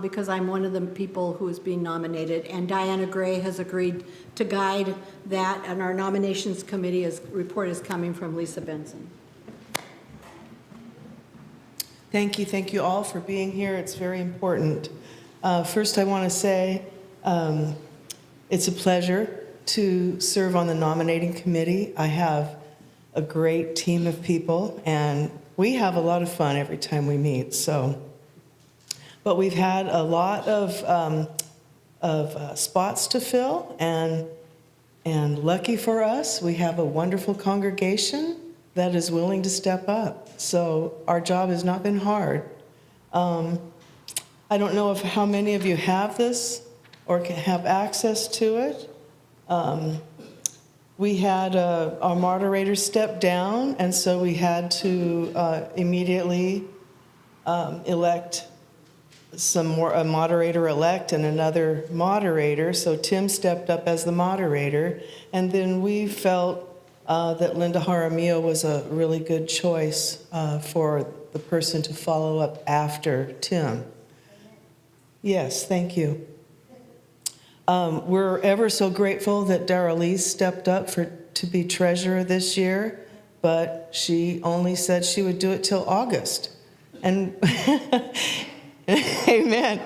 because I'm one of the people who is being nominated. And Diana Gray has agreed to guide that. And our Nominations Committee report is coming from Lisa Benson. Thank you all for being here. It's very important. First, I want to say it's a pleasure to serve on the nominating committee. I have a great team of people, and we have a lot of fun every time we meet. But we've had a lot of spots to fill, and lucky for us, we have a wonderful congregation that is willing to step up. So our job has not been hard. I don't know how many of you have this or can have access to it. We had our moderator step down, and so we had to immediately elect a moderator-elect and another moderator. So Tim stepped up as the moderator, and then we felt that Linda Jaramillo was a really good choice for the person to follow up after Tim. Yes, thank you. We're ever so grateful that Darylise stepped up to be treasurer this year, but she only said she would do it till August. And amen.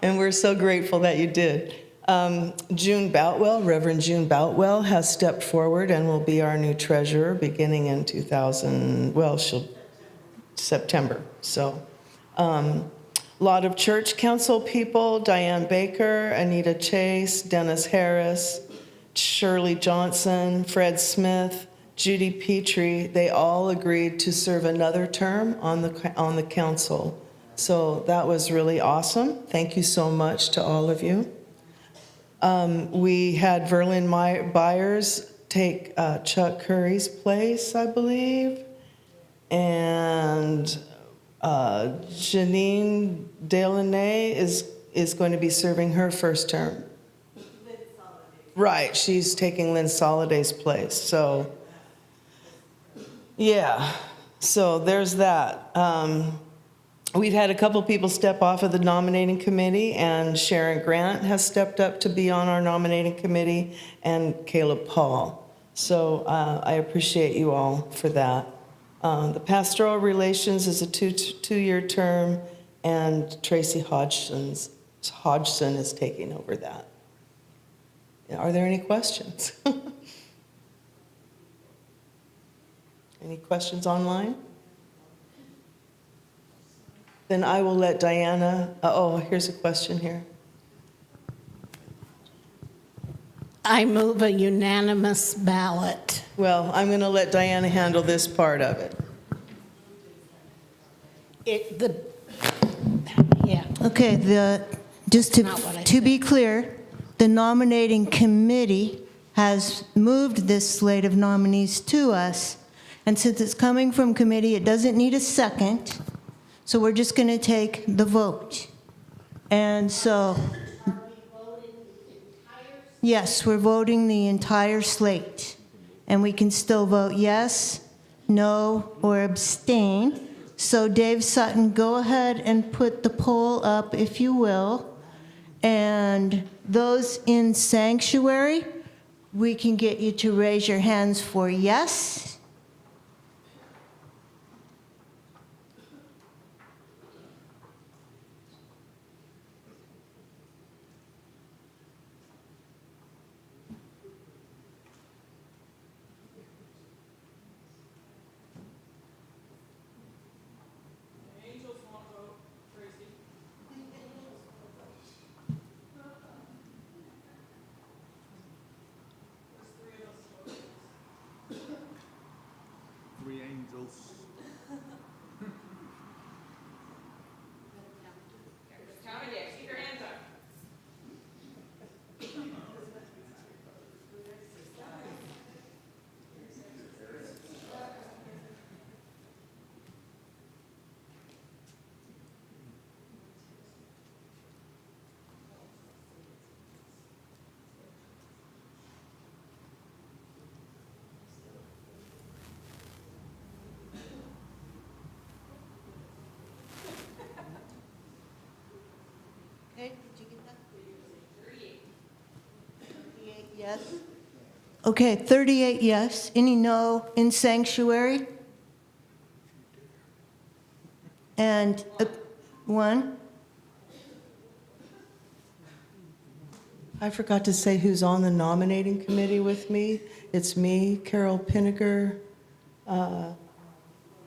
And we're so grateful that you did. June Boutwell, Reverend June Boutwell, has stepped forward and will be our new treasurer beginning in September. So, a lot of church council people, Diane Baker, Anita Chase, Dennis Harris, Shirley Johnson, Fred Smith, Judy Petrie, they all agreed to serve another term on the council. So that was really awesome. Thank you so much to all of you. We had Verlin Byers take Chuck Curry's place, I believe. And Janine Delaney is going to be serving her first term. Right, she's taking Lynn Soliday's place. So, yeah, so there's that. We've had a couple people step off of the nominating committee, and Sharon Grant has stepped up to be on our nominating committee, and Caleb Paul. So I appreciate you all for that. The pastoral relations is a two-year term, and Tracy Hodgson is taking over that. Are there any questions? Any questions online? Then I will let Diana, here's a question here. I move a unanimous ballot. Well, I'm going to let Diana handle this part of it. Okay, just to be clear, the nominating committee has moved this slate of nominees to us, and since it's coming from committee, it doesn't need a second, so we're just going to take the vote. And so, yes, we're voting the entire slate, and we can still vote yes, no, or abstain. So Dave Sutton, go ahead and put the poll up, if you will. And those in sanctuary, we can get you to raise your hands for yes. Three angels. Keep your hands up. Okay, did you get that? 38 yes. Okay, 38 yes. Any no in sanctuary? And one. I forgot to say who's on the nominating committee with me. It's me, Carol Pinniger,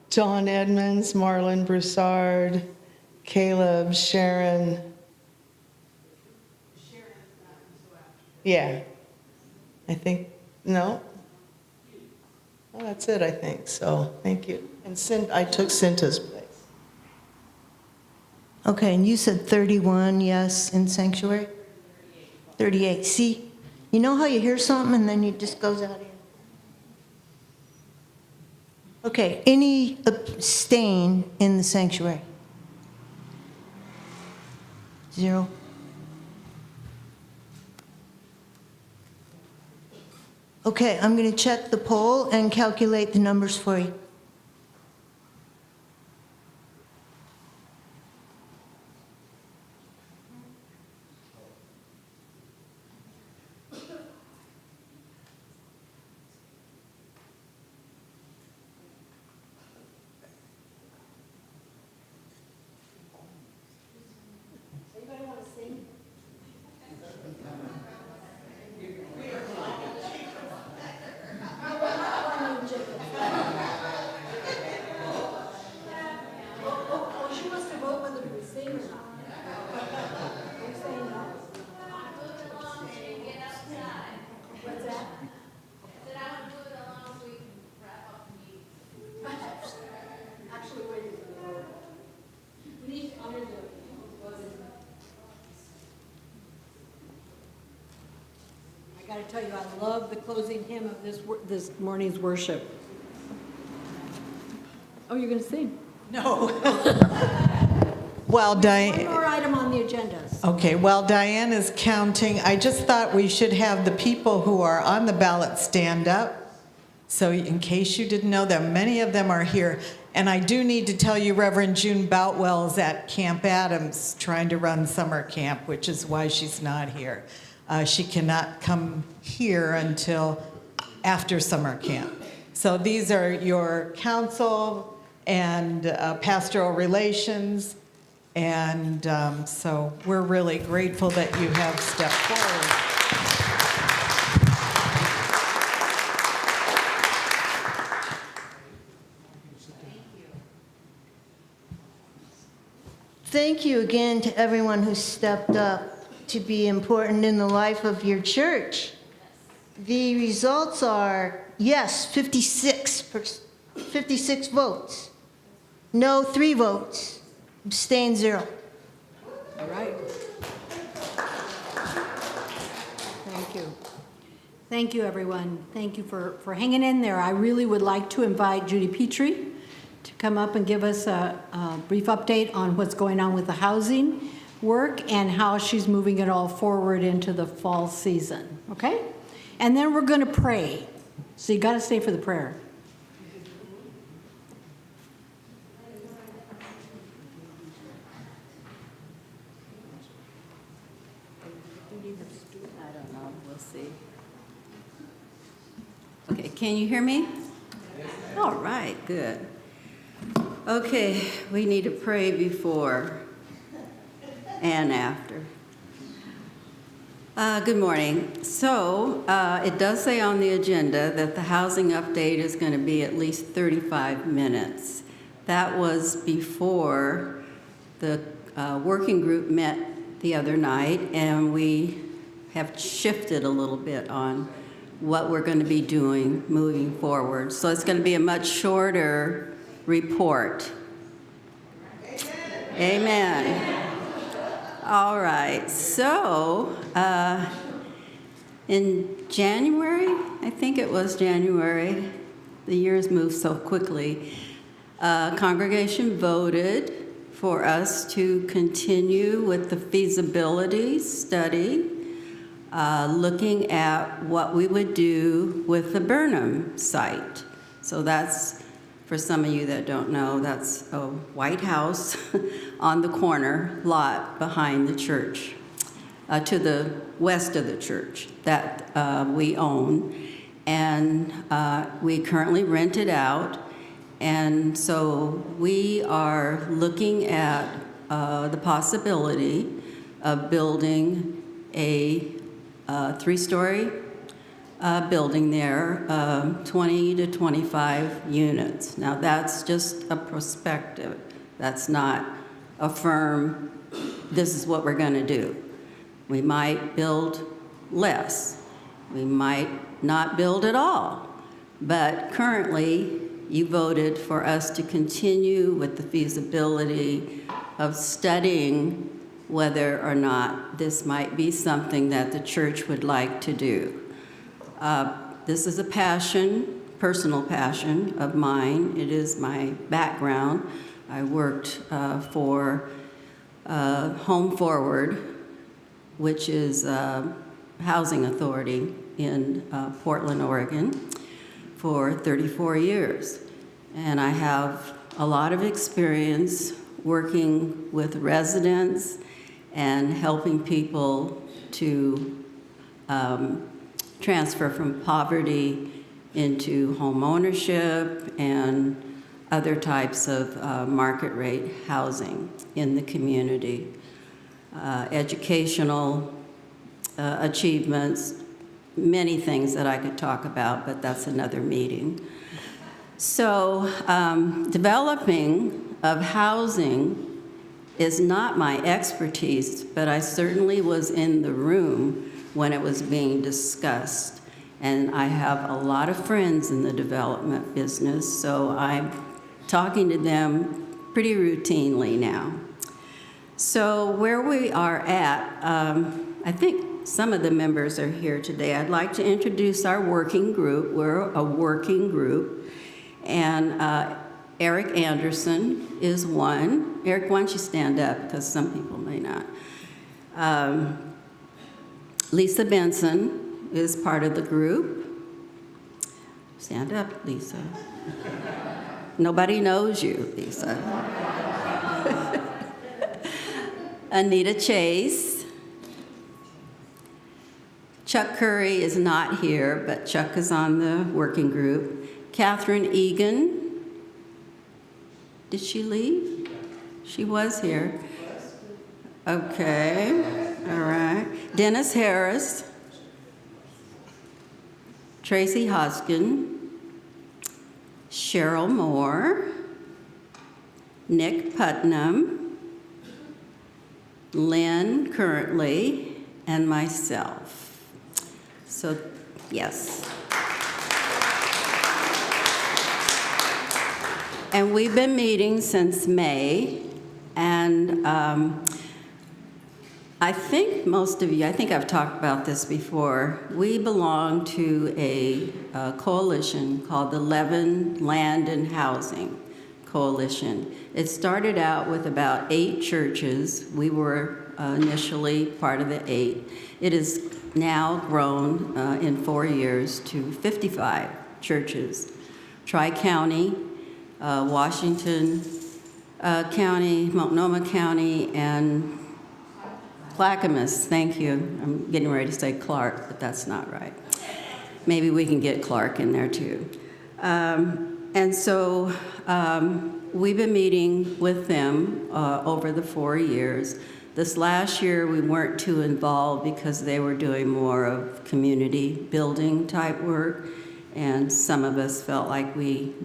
John Edmonds, Marlon Broussard, Caleb, Sharon. Yeah. I think, no? Well, that's it, I think. So, thank you. And I took Cinta's place. Okay, and you said 31 yes in sanctuary? 38. See, you know how you hear something and then it just goes out in? Okay, any abstain in the sanctuary? 0. Okay, I'm going to check the poll and calculate the numbers for you. I got to tell you, I love the closing hymn of this morning's worship. Oh, you're going to sing? No. While Diane. One more item on the agenda. Okay, while Diane is counting, I just thought we should have the people who are on the ballot stand up. So in case you didn't know them, many of them are here. And I do need to tell you, Reverend June Boutwell is at Camp Adams trying to run summer camp, which is why she's not here. She cannot come here until after summer camp. So these are your council and pastoral relations. And so we're really grateful that you have stepped forward. Thank you again to everyone who stepped up to be important in the life of your church. The results are yes, 56 votes. No, 3 votes. Abstain, 0. All right. Thank you. Thank you, everyone. Thank you for hanging in there. I really would like to invite Judy Petrie to come up and give us a brief update on what's going on with the housing work and how she's moving it all forward into the fall season, okay? And then we're going to pray. So you got to stay for the prayer. I don't know. We'll see. Okay, can you hear me? All right, good. Okay, we need to pray before and after. Good morning. So it does say on the agenda that the housing update is going to be at least 35 minutes. That was before the working group met the other night, and we have shifted a little bit on what we're going to be doing moving forward. So it's going to be a much shorter report. Amen. All right. So in January, I think it was January, the years move so quickly, Congregation voted for us to continue with the feasibility study, looking at what we would do with the Burnham site. So that's, for some of you that don't know, that's a white house on the corner lot behind the church, to the west of the church that we own. And we currently rent it out. And so we are looking at the possibility of building a 3-story building there, 20 to 25 units. Now that's just a perspective. That's not a firm, this is what we're going to do. We might build less. We might not build at all. But currently, you voted for us to continue with the feasibility of studying whether or not this might be something that the church would like to do. This is a passion, personal passion of mine. It is my background. I worked for Home Forward, which is a housing authority in Portland, Oregon, for 34 years. And I have a lot of experience working with residents and helping people to transfer from poverty into home ownership and other types of market rate housing in the community. Educational achievements, many things that I could talk about, but that's another meeting. So developing of housing is not my expertise, but I certainly was in the room when it was being discussed. And I have a lot of friends in the development business, so I'm talking to them pretty routinely now. So where we are at, I think some of the members are here today. I'd like to introduce our working group. We're a working group, and Eric Anderson is one. Eric, why don't you stand up, because some people may not. Lisa Benson is part of the group. Stand up, Lisa. Nobody knows you, Lisa. Anita Chase. Chuck Curry is not here, but Chuck is on the working group. Catherine Egan. Did she leave? She was here. Okay, all right. Dennis Harris. Tracy Hoskin. Cheryl Moore. Nick Putnam. Lynn Currently, and myself. So, yes. And we've been meeting since May, and I think most of you, I think I've talked about this before, we belong to a coalition called the Levin Land and Housing Coalition. It started out with about 8 churches. We were initially part of the 8. It has now grown in 4 years to 55 churches. Tri-County, Washington County, Multnomah County, and Clackamas. Thank you. I'm getting ready to say Clark, but that's not right. Maybe we can get Clark in there too. And so we've been meeting with them over the 4 years. This last year we weren't too involved because they were doing more of community building type work, and some of us felt like we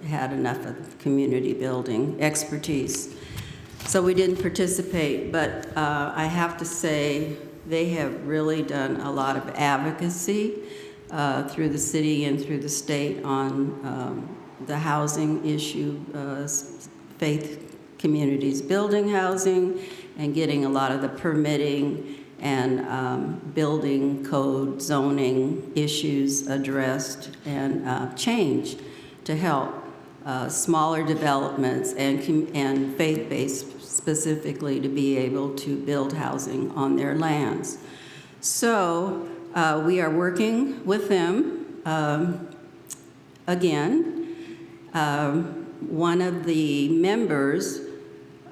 had enough of community building expertise. So we didn't participate, but I have to say they have really done a lot of advocacy through the city and through the state on the housing issue, faith communities building housing, and getting a lot of the permitting and building code zoning issues addressed and changed to help smaller developments and faith-based specifically to be able to build housing on their lands. So we are working with them again. One of the members,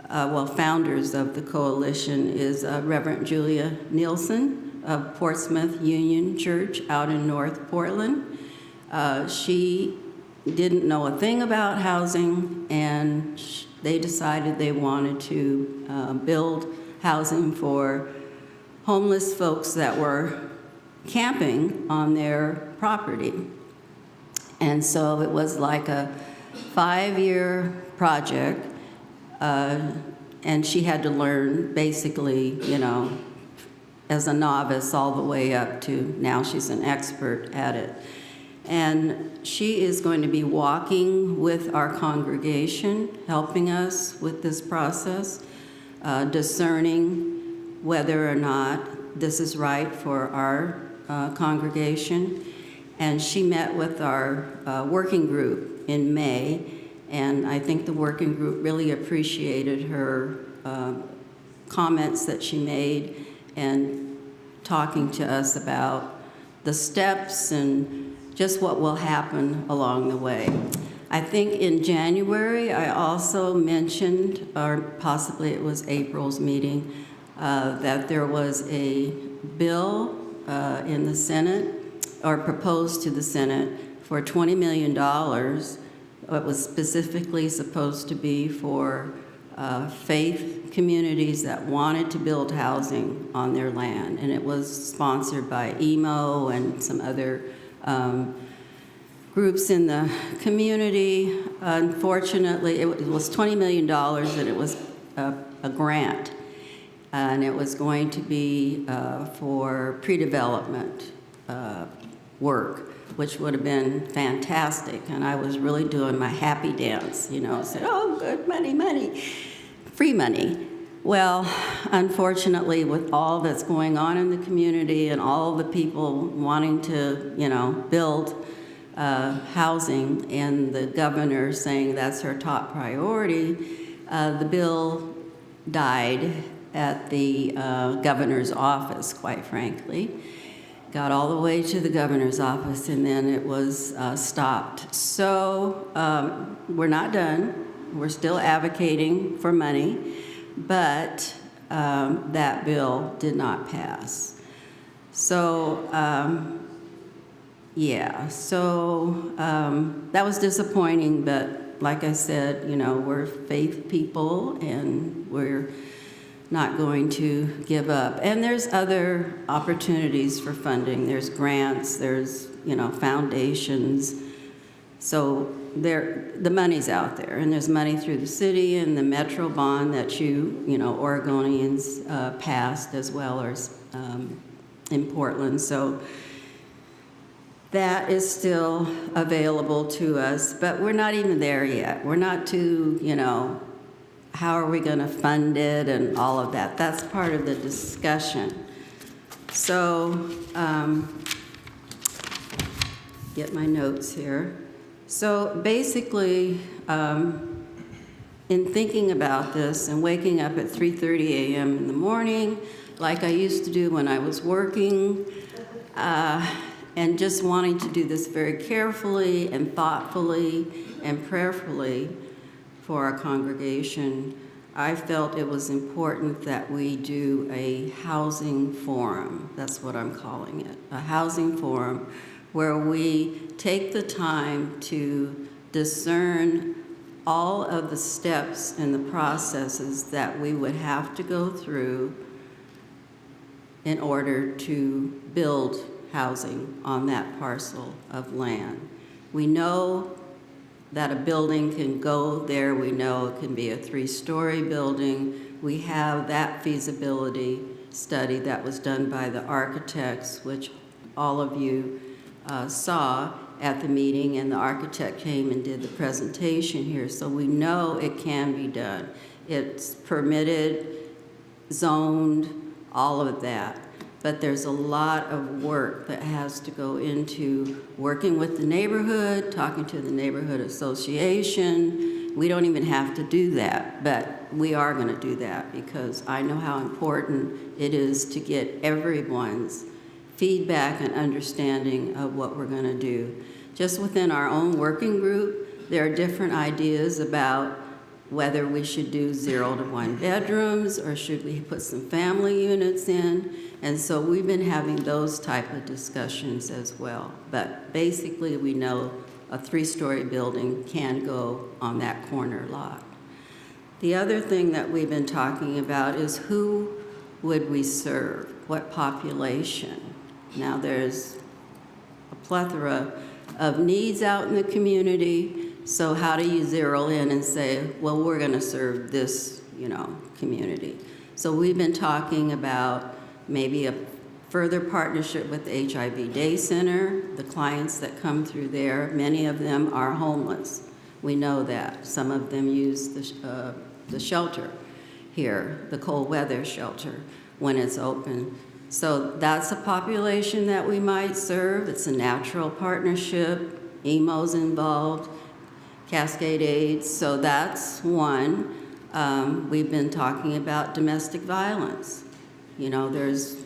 founders of the coalition is Reverend Julia Nielsen of Portsmouth Union Church out in North Portland. She didn't know a thing about housing, and they decided they wanted to build housing for homeless folks that were camping on their property. And so it was like a 5-year project, and she had to learn basically, as a novice all the way up to now she's an expert at it. And she is going to be walking with our congregation, helping us with this process, discerning whether or not this is right for our congregation. And she met with our working group in May, and I think the working group really appreciated her comments that she made and talking to us about the steps and just what will happen along the way. I think in January, I also mentioned, or possibly it was April's meeting, that there was a bill in the Senate, or proposed to the Senate, for $20 million. It was specifically supposed to be for faith communities that wanted to build housing on their land. And it was sponsored by EMO and some other groups in the community. Unfortunately, it was $20 million, and it was a grant. And it was going to be for pre-development work, which would have been fantastic. And I was really doing my happy dance, said, oh, good, money, free money. Well, unfortunately, with all that's going on in the community and all the people wanting to, build housing, and the governor saying that's her top priority, the bill died at the governor's office, quite frankly. Got all the way to the governor's office, and then it was stopped. So we're not done. We're still advocating for money, but that bill did not pass. So Yeah, so that was disappointing, but like I said, you know, we're faith people and we're not going to give up. And there's other opportunities for funding. There's grants, there's, you know, foundations. So the money's out there, and there's money through the city and the Metro bond that you know, Oregonians passed, as well as in Portland. So that is still available to us, but we're not even there yet. We're not to, you know, how are we going to fund it and all of that. That's part of the discussion. So, get my notes here. So basically, in thinking about this and waking up at 3:30 a.m. in the morning, like I used to do when I was working, and just wanting to do this very carefully and thoughtfully and prayerfully for our congregation, I felt it was important that we do a housing forum. That's what I'm calling it, a housing forum where we take the time to discern all of the steps and the processes that we would have to go through in order to build housing on that parcel of land. We know that a building can go there. We know it can be a 3-story building. We have that feasibility study that was done by the architects, which all of you saw at the meeting, and the architect came and did the presentation here. So we know it can be done. It's permitted, zoned, all of that. But there's a lot of work that has to go into working with the neighborhood, talking to the neighborhood association. We don't even have to do that, but we are going to do that because I know how important it is to get everyone's feedback and understanding of what we're going to do. Just within our own working group, there are different ideas about whether we should do 0 to 1 bedrooms or should we put some family units in. And so we've been having those type of discussions as well. But basically, we know a 3-story building can go on that corner lot. The other thing that we've been talking about is who would we serve? What population? Now, there's a plethora of needs out in the community. So how do you zero in and say, well, we're going to serve this, you know, community? So we've been talking about maybe a further partnership with the HIV Day Center. The clients that come through there, many of them are homeless. We know that. Some of them use the shelter here, the cold weather shelter, when it's open. So that's a population that we might serve. It's a natural partnership. EMO's involved, Cascade AIDS, so that's one. We've been talking about domestic violence. You know, there's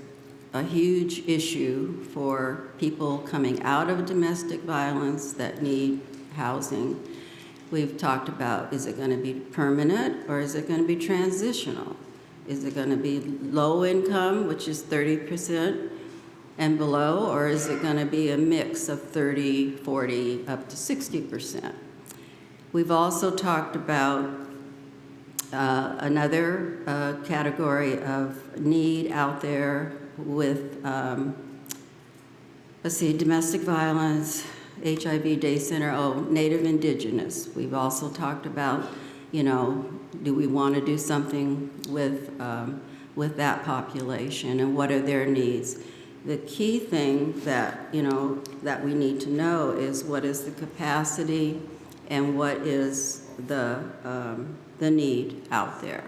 a huge issue for people coming out of domestic violence that need housing. We've talked about, is it going to be permanent or is it going to be transitional? Is it going to be low income, which is 30% and below, or is it going to be a mix of 30, 40, up to 60%? We've also talked about another category of need out there with, let's see, domestic violence, HIV Day Center, Native Indigenous. We've also talked about, you know, do we want to do something with that population and what are their needs? The key thing that, you know, that we need to know is what is the capacity and what is the need out there.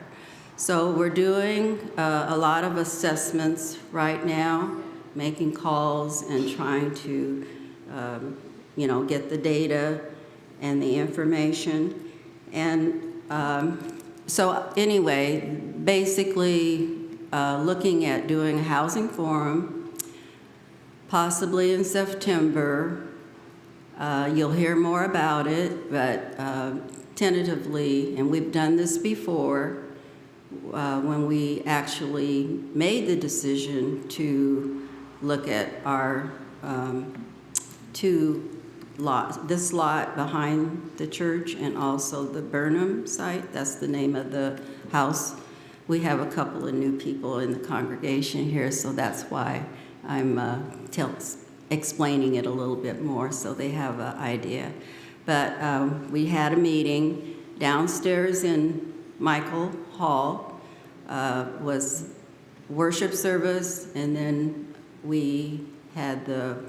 So we're doing a lot of assessments right now, making calls and trying to, you know, get the data and the information. And so anyway, basically looking at doing a housing forum, possibly in September. You'll hear more about it, but tentatively, and we've done this before, when we actually made the decision to look at our, two lots, this lot behind the church and also the Burnham site. That's the name of the house. We have a couple of new people in the congregation here, so that's why I'm explaining it a little bit more so they have an idea. But we had a meeting downstairs in Michael Hall, was worship service, and then we had the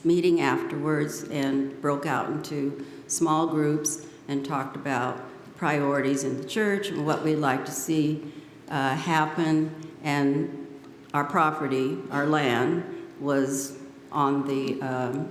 meeting afterwards and broke out into small groups and talked about priorities in the church and what we'd like to see happen. And our property, our land, was on the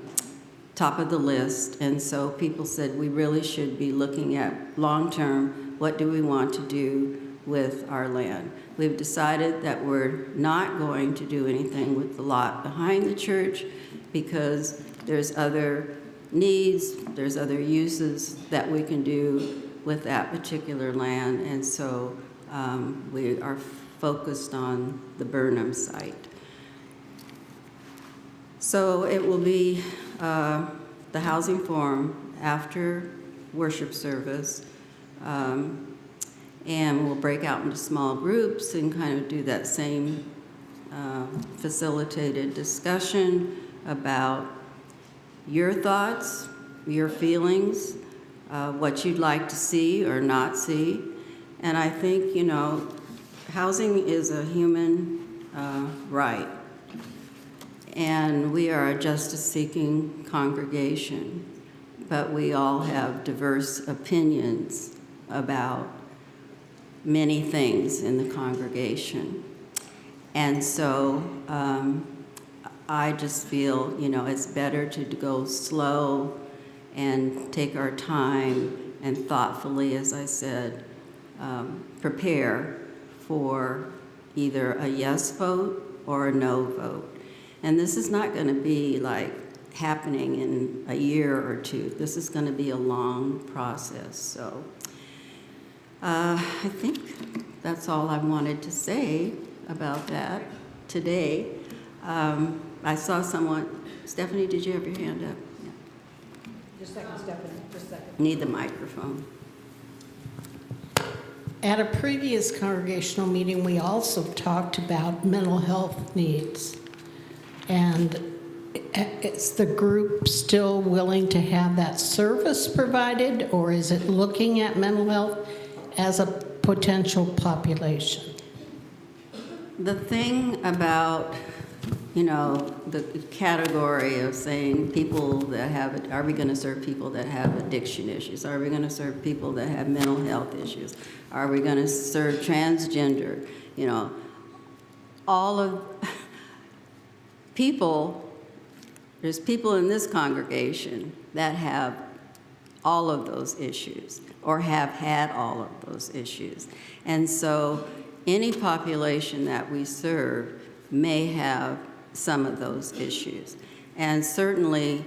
top of the list. And so people said we really should be looking at long-term, what do we want to do with our land? We've decided that we're not going to do anything with the lot behind the church because there's other needs, there's other uses that we can do with that particular land. And so we are focused on the Burnham site. So it will be the housing forum after worship service. And we'll break out into small groups and kind of do that same facilitated discussion about your thoughts, your feelings, what you'd like to see or not see. And I think, you know, housing is a human right. And we are a justice-seeking congregation, but we all have diverse opinions about many things in the congregation. And so I just feel, you know, it's better to go slow and take our time and thoughtfully, as I said, prepare for either a yes vote or a no vote. And this is not going to be like happening in a year or two. This is going to be a long process. So I think that's all I wanted to say about that today. I saw someone, Stephanie, did you have your hand up? Yeah. Just a second, Stephanie, just a second. Need the microphone. At a previous congregational meeting, we also talked about mental health needs. And is the group still willing to have that service provided, or is it looking at mental health as a potential population? The thing about, you know, the category of saying people that have, are we going to serve people that have addiction issues? Are we going to serve people that have mental health issues? Are we going to serve transgender? You know, all of people, there's people in this congregation that have all of those issues or have had all of those issues. And so any population that we serve may have some of those issues. And certainly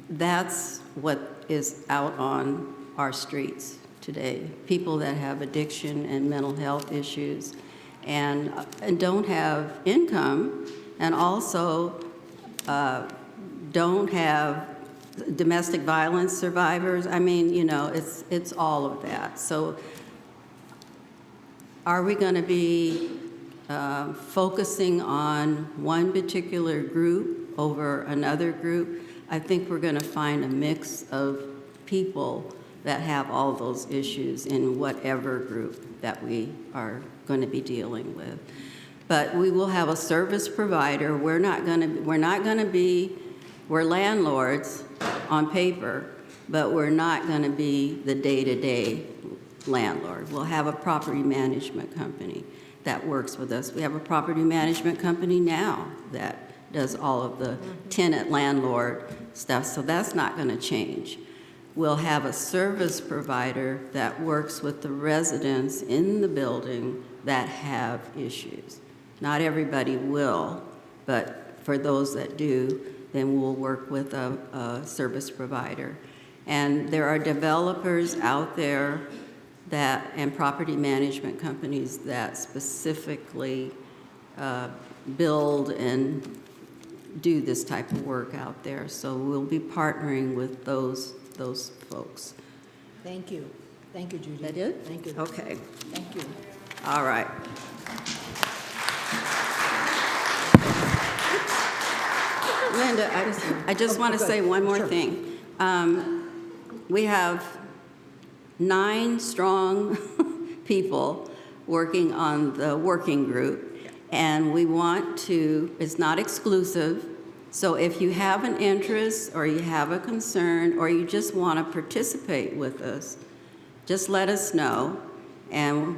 that's what is out on our streets today. People that have addiction and mental health issues and don't have income, and also don't have domestic violence survivors. I mean, you know, it's all of that. So are we going to be focusing on one particular group over another group? I think we're going to find a mix of people that have all those issues in whatever group that we are going to be dealing with. But we will have a service provider. We're landlords on paper, but we're not going to be the day-to-day landlord. We'll have a property management company that works with us. We have a property management company now that does all of the tenant landlord stuff, so that's not going to change. We'll have a service provider that works with the residents in the building that have issues. Not everybody will, but for those that do, then we'll work with a service provider. And there are developers out there that, and property management companies that specifically build and do this type of work out there. So we'll be partnering with those folks. Thank you. Thank you, Judy. That it? Thank you. Okay. Thank you. All right. Linda, I just want to say one more thing. We have 9 strong people working on the working group, and we want to, it's not exclusive, so if you have an interest or you have a concern or you just want to participate with us, just let us know, and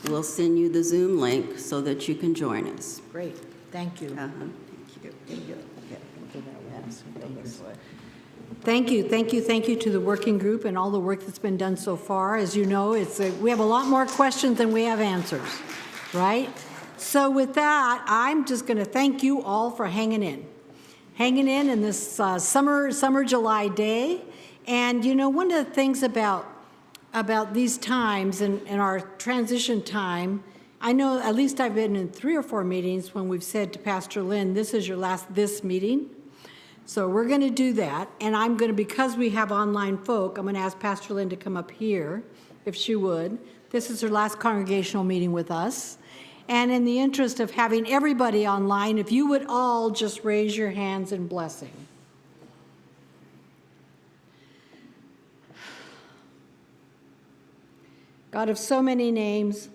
we'll send you the Zoom link so that you can join us. Great. Thank you. Thank you. Thank you, thank you, thank you to the working group and all the work that's been done so far. As you know, we have a lot more questions than we have answers, right? So with that, I'm just going to thank you all for hanging in this summer July day. And you know, one of the things about these times and our transition time, I know at least I've been in 3 or 4 meetings when we've said to Pastor Lynn, this is your last meeting. So we're going to do that, and I'm going to, because we have online folk, I'm going to ask Pastor Lynn to come up here, if she would. This is her last congregational meeting with us. And in the interest of having everybody online, if you would all just raise your hands in blessing. God of so many names,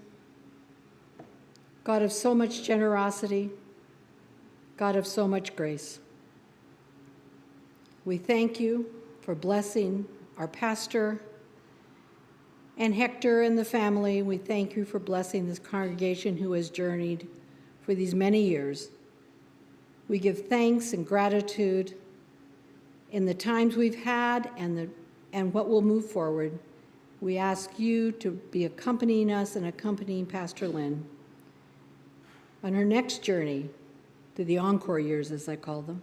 God of so much generosity, God of so much grace, we thank you for blessing our pastor and Hector and the family. We thank you for blessing this congregation who has journeyed for these many years. We give thanks and gratitude in the times we've had and what will move forward. We ask you to be accompanying us and accompanying Pastor Lynn on her next journey through the encore years, as I call them.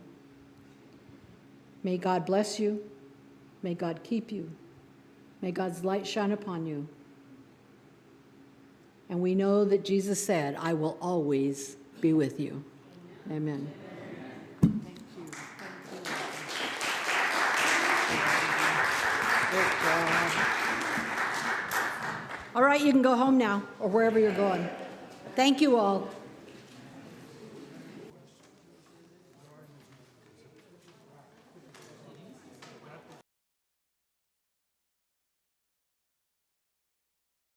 May God bless you. May God keep you. May God's light shine upon you. And we know that Jesus said, I will always be with you. Amen. Thank you. Good job. All right, you can go home now, or wherever you're going. Thank you all.